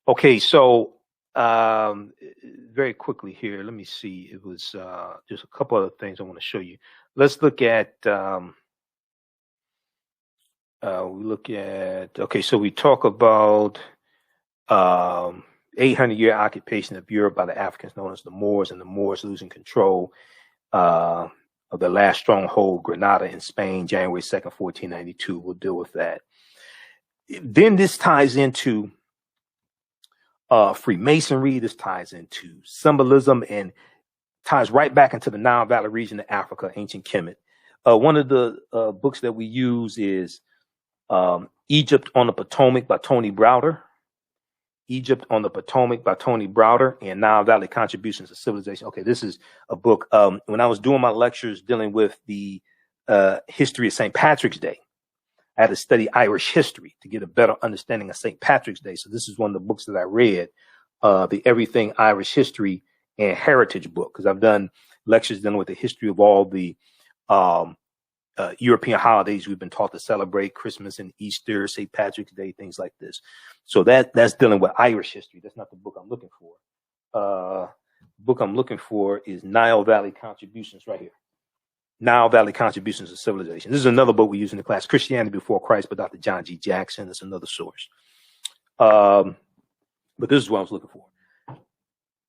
S1: Okay, so very quickly here, let me see. It was just a couple other things I want to show you. Let's look at. Okay, so we talk about 800-year occupation of Europe by the Africans known as the Moors, and the Moors losing control of the last stronghold, Granada in Spain, January 2nd, 1492. We'll deal with that. Then this ties into Freemasonry. This ties into symbolism and ties right back into the Nile Valley region of Africa, ancient Kemet. One of the books that we use is Egypt on the Potomac by Tony Browder. Egypt on the Potomac by Tony Browder, and Nile Valley Contributions to Civilization. Okay, this is a book. When I was doing my lectures dealing with the history of St. Patrick's Day, I had to study Irish history to get a better understanding of St. Patrick's Day. So this is one of the books that I read, the Everything Irish History and Heritage book, because I've done lectures dealing with the history of all the European holidays we've been taught to celebrate, Christmas and Easter, St. Patrick's Day, things like this. So that's dealing with Irish history. That's not the book I'm looking for. The book I'm looking for is Nile Valley Contributions, right here. Nile Valley Contributions to Civilization. This is another book we use in the class, Christianity Before Christ by Dr. John G. Jackson. That's another source. But this is what I was looking for.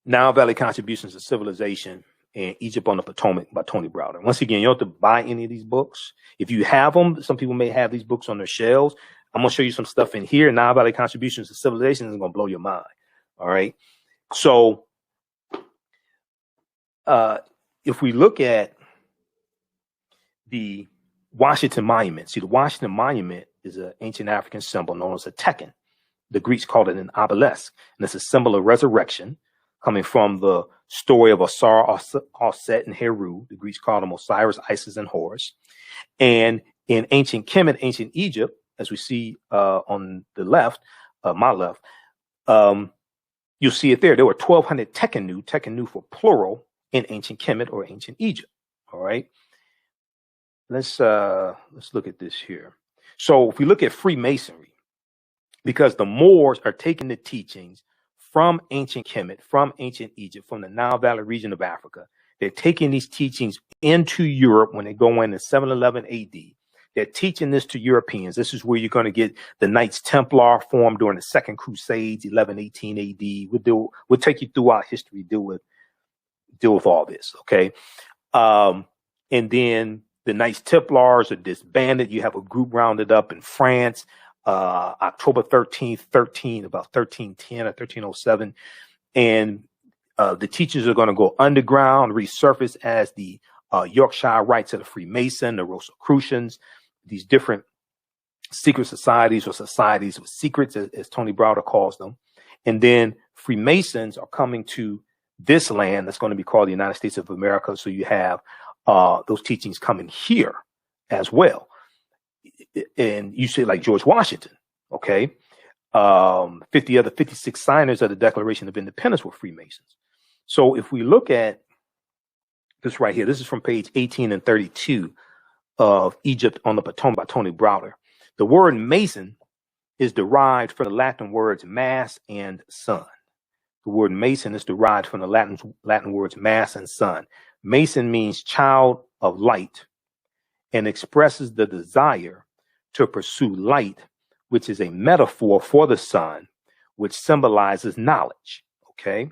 S1: Nile Valley Contributions to Civilization and Egypt on the Potomac by Tony Browder. Once again, you don't have to buy any of these books. If you have them, some people may have these books on their shelves. I'm going to show you some stuff in here. Nile Valley Contributions to Civilization is going to blow your mind. All right. So if we look at the Washington Monument, see, the Washington Monument is an ancient African symbol known as a tekken. The Greeks called it an obelisk, and it's a symbol of resurrection, coming from the story of Osar, Osset, and Heru. The Greeks called them Osiris, Isis, and Horus. And In ancient Kemet, ancient Egypt, as we see on the left, my left, you'll see it there. There were 1,200 tekenu for plural, in ancient Kemet or ancient Egypt. All right. Let's look at this here. So if we look at Freemasonry, because the Moors are taking the teachings from ancient Kemet, from ancient Egypt, from the Nile Valley region of Africa, they're taking these teachings into Europe when they go in 711 AD. They're teaching this to Europeans. This is where you're going to get the Knights Templar formed during the Second Crusades, 1118 AD. We'll take you through our history, deal with all this, okay? And then the Knights Templars are disbanded. You have a group rounded up in France, October 13th, about 1310 or 1307. And the teachings are going to go underground, resurface as the Yorkshire Rites of the Freemason, the Rosicrucians, these different secret societies or societies with secrets, as Tony Browder calls them. And then Freemasons are coming to this land that's going to be called the United States of America. So you have those teachings coming here as well. And you say like George Washington, okay? 56 signers of the Declaration of Independence were Freemasons. So if we look at this right here, this is from page 18 and 32 of Egypt on the Potomac by Tony Browder. The word Mason is derived from the Latin words mass and sun. The word Mason is derived from the Latin words mass and sun. Mason means child of light and expresses the desire to pursue light, which is a metaphor for the sun, which symbolizes knowledge. Okay.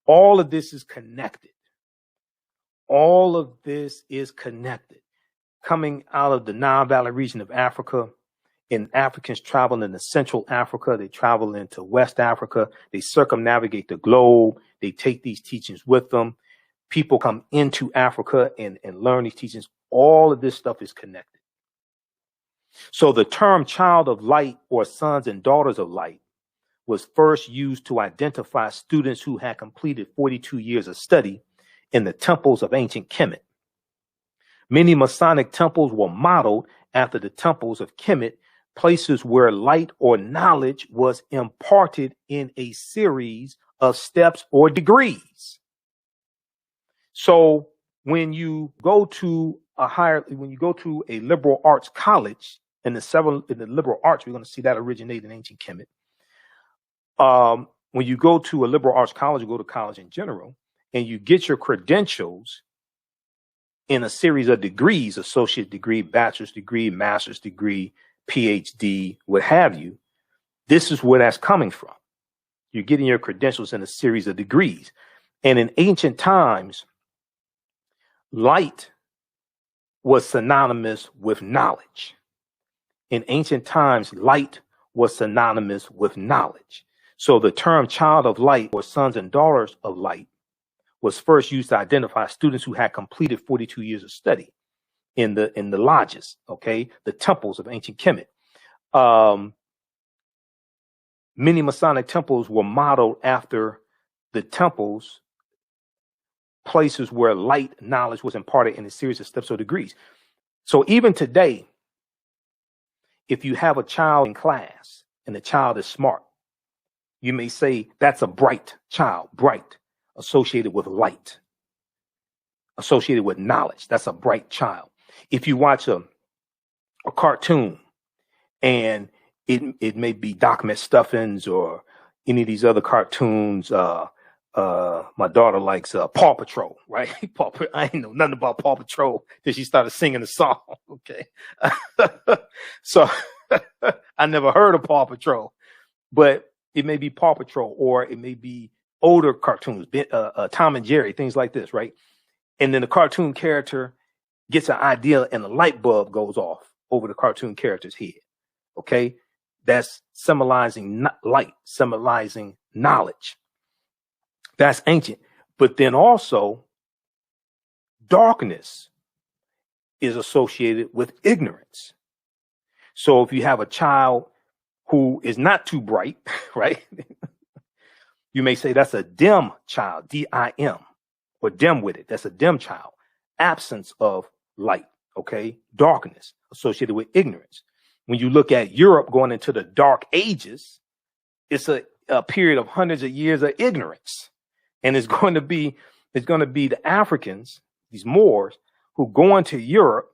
S1: All of this is connected. All of this is connected. Coming out of the Nile Valley region of Africa, and Africans travel into Central Africa, they travel into West Africa, they circumnavigate the globe, they take these teachings with them. People come into Africa and learn these teachings. All of this stuff is connected. So the term child of light or sons and daughters of light was first used to identify students who had completed 42 years of study in the temples of ancient Kemet. Many Masonic temples were modeled after the temples of Kemet, places where light or knowledge was imparted in a series of steps or degrees. So when you go to a liberal arts college, in the liberal arts, we're going to see that originate in ancient Kemet. When you go to a liberal arts college, you go to college in general, and you get your credentials in a series of degrees, associate degree, bachelor's degree, master's degree, PhD, what have you. This is where that's coming from. You're getting your credentials in a series of degrees. And in ancient times, light was synonymous with knowledge. In ancient times, light was synonymous with knowledge. So the term child of light or sons and daughters of light was first used to identify students who had completed 42 years of study in the lodges, okay, the temples of ancient Kemet. Many Masonic temples were modeled after the temples, places where light knowledge was imparted in a series of steps or degrees. So even today, if you have a child in class and the child is smart, you may say that's a bright child, bright, associated with light, associated with knowledge. That's a bright child. If you watch a cartoon and it may be Doc McStuffins or any of these other cartoons, my daughter likes Paw Patrol, right? I ain't know nothing about Paw Patrol till she started singing the song. Okay. So I never heard of Paw Patrol, but it may be Paw Patrol or it may be older cartoons, Tom and Jerry, things like this, right? And then the cartoon character gets an idea and the light bulb goes off over the cartoon character's head. Okay. That's symbolizing light, symbolizing knowledge. That's ancient. But then also darkness is associated with ignorance. So if you have a child who is not too bright, right? You may say that's a dim child, D-I-M, or dim-witted. That's a dim child, absence of light, Okay, darkness associated with ignorance. When you look at Europe going into the Dark Ages, it's a period of hundreds of years of ignorance, and it's going to be the Africans, these Moors, who go into Europe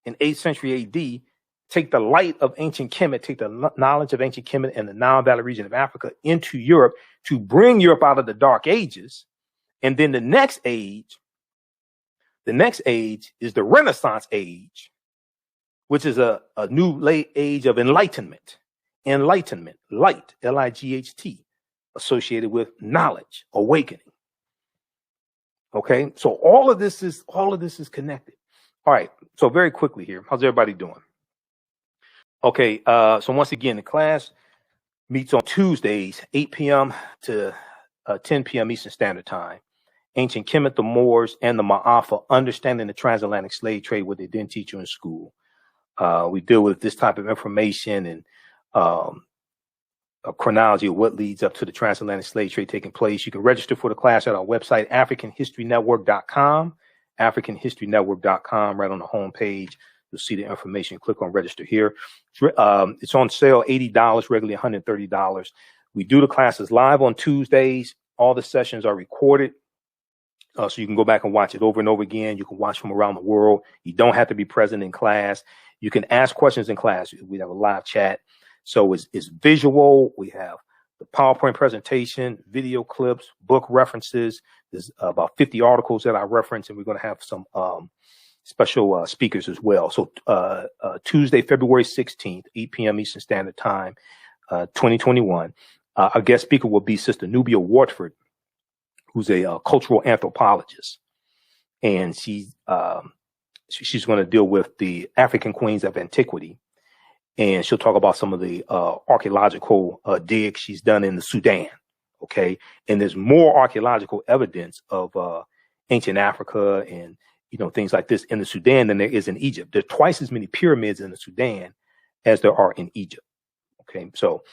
S1: in 8th century A.D., take the light of ancient Kemet, take the knowledge of ancient Kemet and the Nile Valley region of Africa into Europe to bring Europe out of the Dark Ages. And then the next age is the Renaissance age, which is a new late age of enlightenment. Enlightenment, light, L-I-G-H-T, associated with knowledge, awakening. Okay, so all of this is connected. All right, so very quickly here, how's everybody doing? Okay, so once again, the class meets on Tuesdays, 8 p.m. to 10 p.m. Eastern Standard Time. Ancient Kemet, the Moors, and the Maafa, understanding the transatlantic slave trade, what they didn't teach you in school. We deal with this type of information and a chronology of what leads up to the transatlantic slave trade taking place. You can register for the class at our website, AfricanHistoryNetwork.com, AfricanHistoryNetwork.com. Right on the home page, you'll see the information. Click on register here. It's on sale, $80, regularly $130. We do the classes live on Tuesdays. All the sessions are recorded. So you can go back and watch it over and over again. You can watch from around the world. You don't have to be present in class. You can ask questions in class. We have a live chat. So it's visual. We have the PowerPoint presentation, video clips, book references. There's about 50 articles that I reference, and we're going to have some special speakers as well. So Tuesday, February 16th, 8 p.m. Eastern Standard Time, 2021. Our guest speaker will be Sister Nubia Wartford, who's a cultural anthropologist, and she's going to deal with the African queens of antiquity, and she'll talk about some of the archaeological digs she's done in the Sudan. Okay, and there's more archaeological evidence of ancient Africa and things like this in the Sudan than there is in Egypt. There's twice as many pyramids in the Sudan as there are in Egypt. Okay, so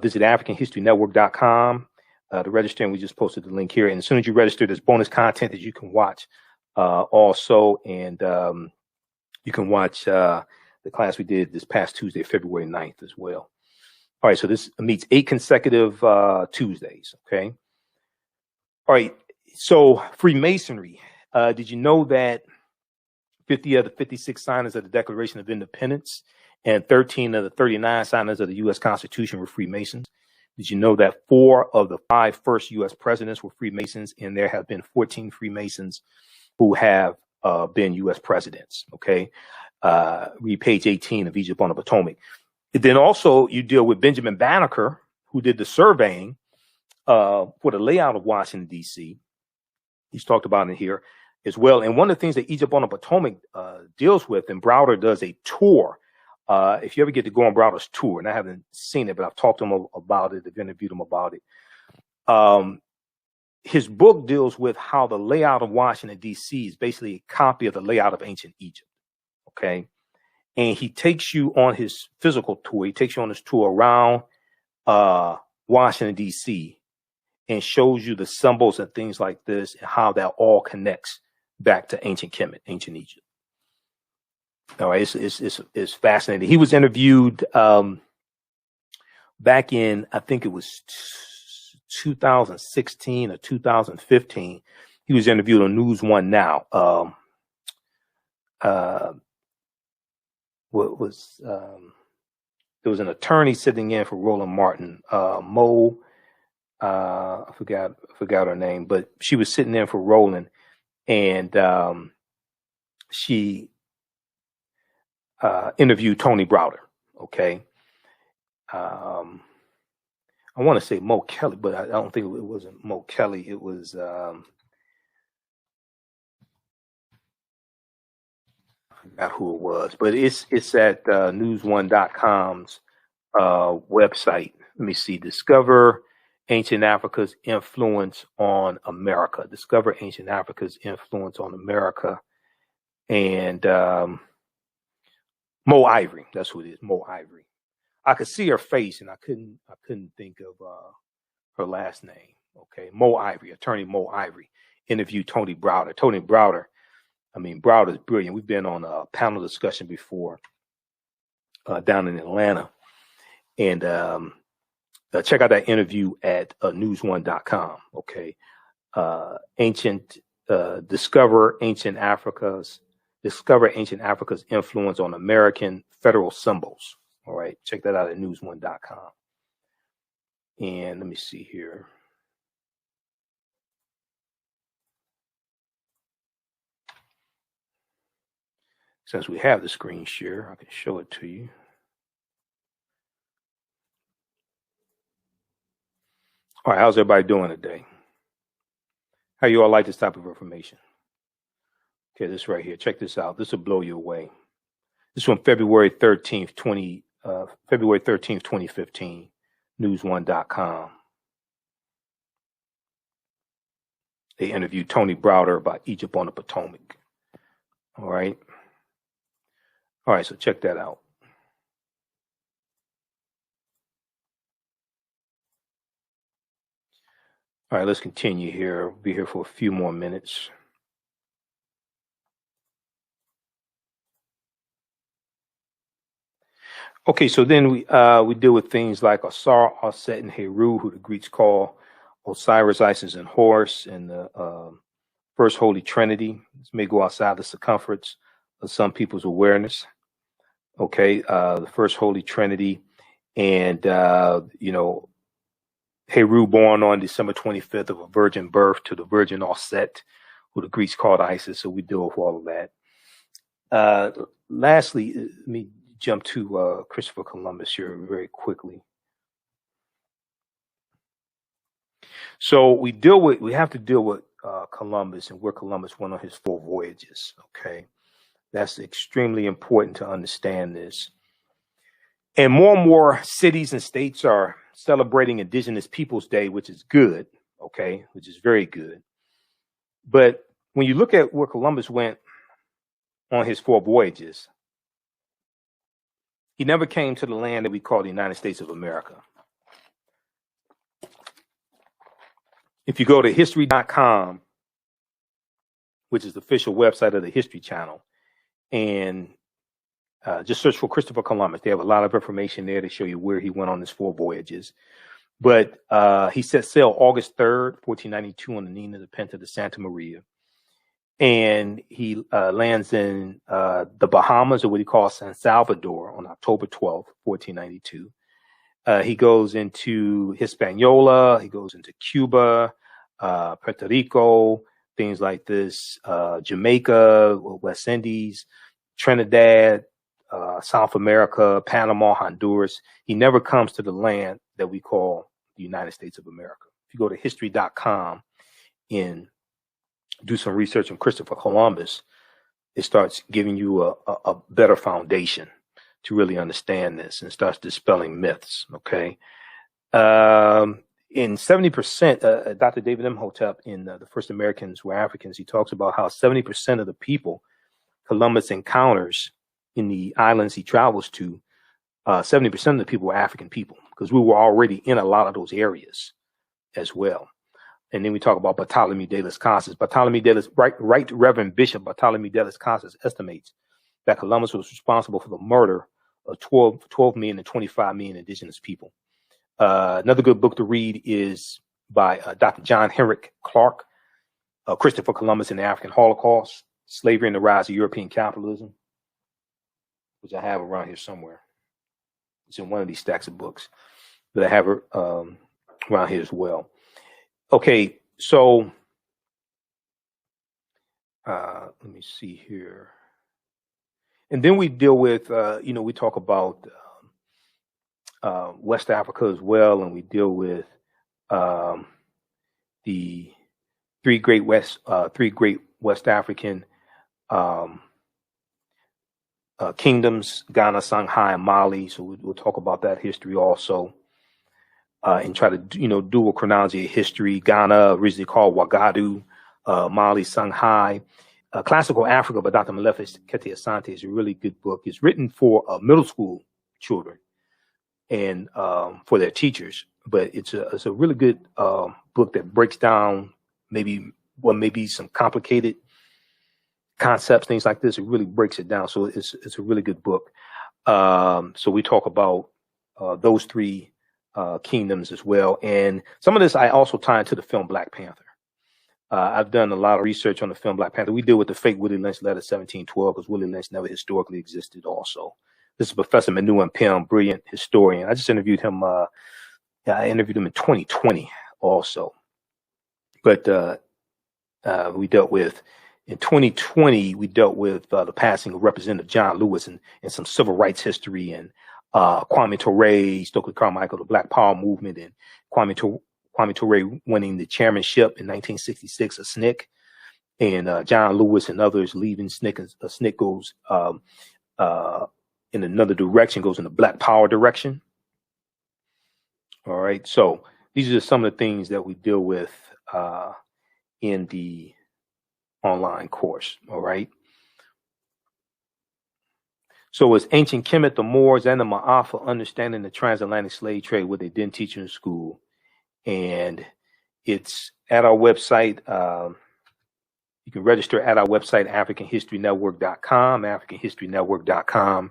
S1: visit AfricanHistoryNetwork.com. To register, and we just posted the link here. And as soon as you register, there's bonus content that you can watch also. And you can watch the class we did this past Tuesday, February 9th as well. All right, so this meets 8 consecutive Tuesdays, okay? All right, so Freemasonry. Did you know that 50 of the 56 signers of the Declaration of Independence and 13 of the 39 signers of the U.S. Constitution were Freemasons? Did you know that 4 of the 5 first U.S. presidents were Freemasons, and there have been 14 Freemasons who have been U.S. presidents? Okay, read page 18 of Egypt on the Potomac. Then also you deal with Benjamin Banneker, who did the surveying for the layout of Washington, D.C. He's talked about it here as well. And one of the things that Egypt on the Potomac deals with, and Browder does a tour. If you ever get to go on Browder's tour, and I haven't seen it, but I've talked to him about it, I've interviewed him about it. His book deals with how the layout of Washington, D.C. is basically a copy of the layout of ancient Egypt. Okay. And he takes you on his physical tour. He takes you on his tour around Washington, D.C. and shows you the symbols and things like this and how that all connects back to ancient Kemet, ancient Egypt. All right, it's fascinating. He was interviewed back in, I think it was 2016 or 2015. He was interviewed on News One Now. There was an attorney sitting in for Roland Martin, Mo. I forgot her name, but she was sitting in for Roland, and she interviewed Tony Browder. Okay. I want to say Mo Kelly, but I don't think it wasn't Mo Kelly. It was, I forgot who it was, but it's at newsone.com's website. Let me see. Discover Ancient Africa's Influence on America. Discover Ancient Africa's Influence on America. And Mo Ivory, that's who it is, Mo Ivory. I could see her face, and I couldn't think of her last name. Okay, Mo Ivory, attorney Mo Ivory, interviewed Tony Browder. Tony Browder I mean, Browder is brilliant. We've been on a panel discussion before down in Atlanta. And check out that interview at news1.com. Okay. Discover ancient Africa's influence on American federal symbols. All right. Check that out at news1.com. And let me see here. Since we have the screen share, I can show it to you. All right, how's everybody doing today? How you all like this type of information? Okay, this right here. Check this out. This will blow you away. This is from February 13th, 2015, news1.com. They interviewed Tony Browder about Egypt on the Potomac. All right. All right, so check that out. All right, let's continue here. We'll be here for a few more minutes. Okay, so then we deal with things like Asar, Aset, and Heru, who the Greeks call Osiris, Isis, and Horus, and the First Holy Trinity. This may go outside the circumference of some people's awareness. Okay, the First Holy Trinity, and Heru, born on December 25th of a virgin birth to the Virgin Aset, who the Greeks called Isis. So we deal with all of that. Lastly, let me jump to Christopher Columbus here very quickly. So we have to deal with Columbus and where Columbus went on his 4 voyages. Okay, that's extremely important to understand this. And more cities and states are celebrating Indigenous Peoples Day, which is good. Okay, which is very good. But when you look at where Columbus went on his 4 voyages, he never came to the land that we call the United States of America. If you go to history.com, which is the official website of the History Channel, and just search for Christopher Columbus, they have a lot of information there to show you where he went on his 4 voyages. But he set sail August 3rd, 1492 on the Nina, the Pinta, the Santa Maria. And he lands in the Bahamas, or what he calls San Salvador, on October 12th, 1492. He goes into Hispaniola, he goes into Cuba, Puerto Rico, things like this, Jamaica, West Indies, Trinidad, South America, Panama, Honduras. He never comes to the land that we call the United States of America. If you go to history.com and do some research on Christopher Columbus, it starts giving you a better foundation to really understand this, and starts dispelling myths. Okay. In 70%, Dr. David Imhotep in The First Americans Were Africans, he talks about how 70% of the people Columbus encounters in the islands he travels to, 70% of the people were African people, because we were already in a lot of those areas as well. And then we talk about Bartholomew de las Casas. Right Reverend Bishop Bartholomew de las Casas estimates that Columbus was responsible for the murder of 12 million and 25 million indigenous people. Another good book to read is by Dr. John Henrik Clarke, Christopher Columbus and the African Holocaust, Slavery and the Rise of European Capitalism, which I have around here somewhere. It's in one of these stacks of books, but I have it around here as well. Okay, so let me see here. And then we deal with, we talk about West Africa as well, and we deal with the three great West African kingdoms, Ghana, Songhai, and Mali. So we'll talk about that history also, and try to do a chronology of history. Ghana, originally called Wagadu, Mali, Songhai. Classical Africa by Dr. Malefice Kete Asante is a really good book. It's written for middle school children and for their teachers, but it's a really good book that breaks down maybe some complicated concepts, things like this. It really breaks it down. So it's a really good book. So we talk about those three kingdoms as well. And some of this I also tie into the film Black Panther. I've done a lot of research on the film Black Panther. We deal with the fake Willie Lynch letter 1712 because Willie Lynch never historically existed also. This is Professor Manu Pim, brilliant historian. I just interviewed him. I interviewed him in 2020 also. But we dealt with, in 2020, we dealt with the passing of Representative John Lewis and some civil rights history, and Kwame Ture, Stokely Carmichael, the Black Power movement, and Kwame Ture winning the chairmanship in 1966, a SNCC, and John Lewis and others leaving SNCC. A SNCC goes in another direction, goes in the Black Power direction. All right, so these are some of the things that we deal with in the online course. All right. So it's ancient Kemet, the Moors, and the Maafa, understanding the transatlantic slave trade, what they didn't teach you in school. And it's at our website. You can register at our website, AfricanHistoryNetwork.com, AfricanHistoryNetwork.com.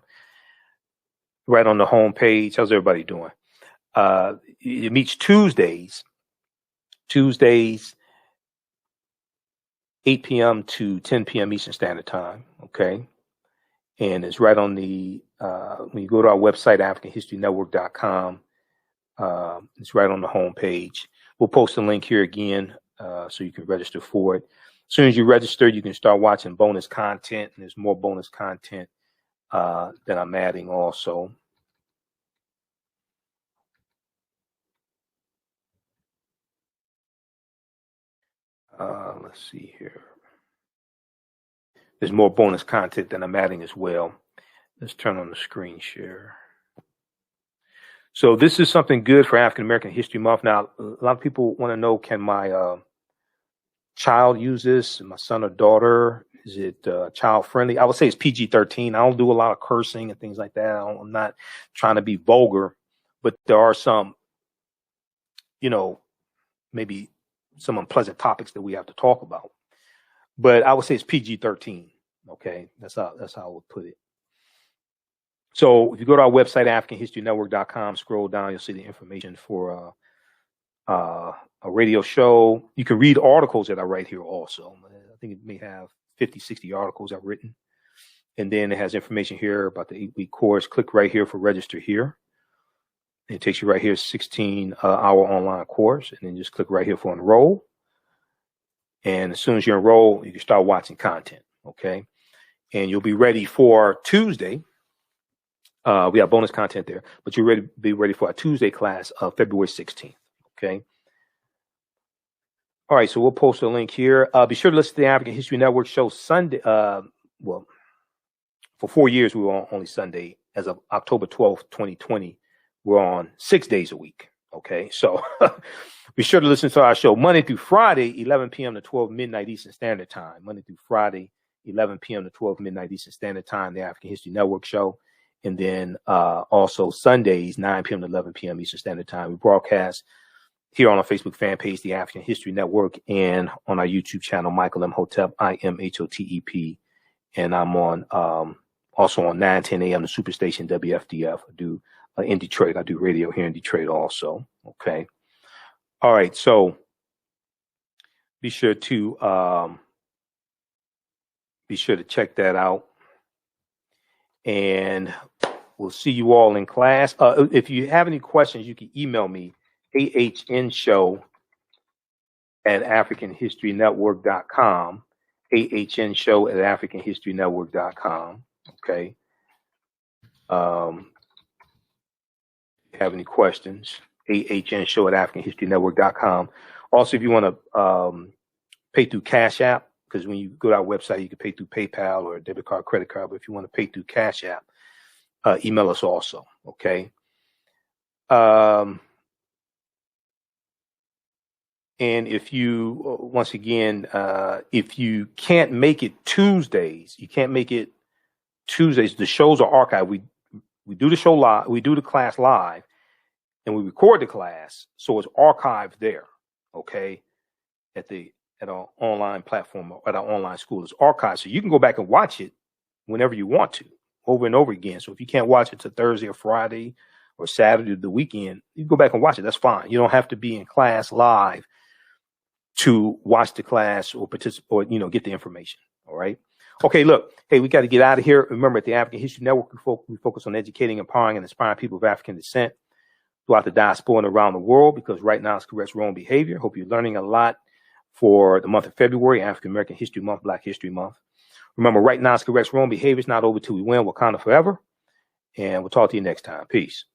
S1: Right on the home page. How's everybody doing? It meets Tuesdays, 8 p.m. to 10 p.m. Eastern Standard Time. Okay. And it's right on the, when you go to our website, AfricanHistoryNetwork.com, it's right on the home page. We'll post a link here again so you can register for it. As soon as you register, you can start watching bonus content, and there's more bonus content that I'm adding also. Let's see here. There's more bonus content that I'm adding as well. Let's turn on the screen share. So this is something good for African American History Month. Now, a lot of people want to know, can my child use this? My son or daughter? Is it child friendly? I would say it's PG-13. I don't do a lot of cursing and things like that. I'm not trying to be vulgar, but there are some, maybe some unpleasant topics that we have to talk about. But I would say it's PG-13. Okay, that's how I would put it. So if you go to our website, AfricanHistoryNetwork.com, scroll down, you'll see the information for a radio show. You can read articles that I write here also. I think it may have 50, 60 articles I've written. And then it has information here about the 8-week course. Click right here for register here. It takes you right here, 16-hour online course. And then just click right here for enroll. And as soon as you enroll, you can start watching content. Okay. And you'll be ready for Tuesday. We have bonus content there, but you'll be ready for our Tuesday class of February 16th. Okay. All right. So we'll post a link here. Be sure to listen to the African History Network show Sunday. Well, for 4 years, we were on only Sunday. As of October 12th, 2020, we're on 6 days a week. Okay. So be sure to listen to our show Monday through Friday, 11 p.m. to 12 midnight Eastern Standard Time. Monday through Friday, 11 p.m. to 12 midnight Eastern Standard Time, the African History Network show. And then also Sundays, 9 p.m. to 11 p.m. Eastern Standard Time. We broadcast here on our Facebook fan page, the African History Network, and on our YouTube channel, Michael Imhotep, IMHOTEP. And I'm on also on 9:10 a.m. the Superstation WFDF. I do in Detroit. I do radio here in Detroit also. Okay. All right. So be sure to check that out. And we'll see you all in class. If you have any questions, you can email me, ahnshow@africanhistorynetwork.com, ahnshow@africanhistorynetwork.com. Okay. If you have any questions, ahnshow@africanhistorynetwork.com. Also, if you want to pay through Cash App, because when you go to our website, you can pay through PayPal or a debit card, credit card. But if you want to pay through Cash App, email us also. Okay. And if you, once again, if you can't make it Tuesdays, the shows are archived. We do the show live, we do the class live, and we record the class, so it's archived there. Okay. At the at our online platform, at our online school. It's archived, so you can go back and watch it whenever you want to, over and over again. So if you can't watch it to Thursday or Friday or Saturday or the weekend, you can go back and watch it. That's fine. You don't have to be in class live to watch the class or participate or, get the information. All right. Okay, look, hey, we got to get out of here. Remember, at the African History Network, we focus on educating, empowering, and inspiring people of African descent throughout the diaspora and around the world, because right now it's corrects wrong behavior. Hope you're learning a lot for the month of February, African American History Month, Black History Month. Remember, right now it's corrects wrong behavior. It's not over till we win. Wakanda forever. And we'll talk to you next time. Peace.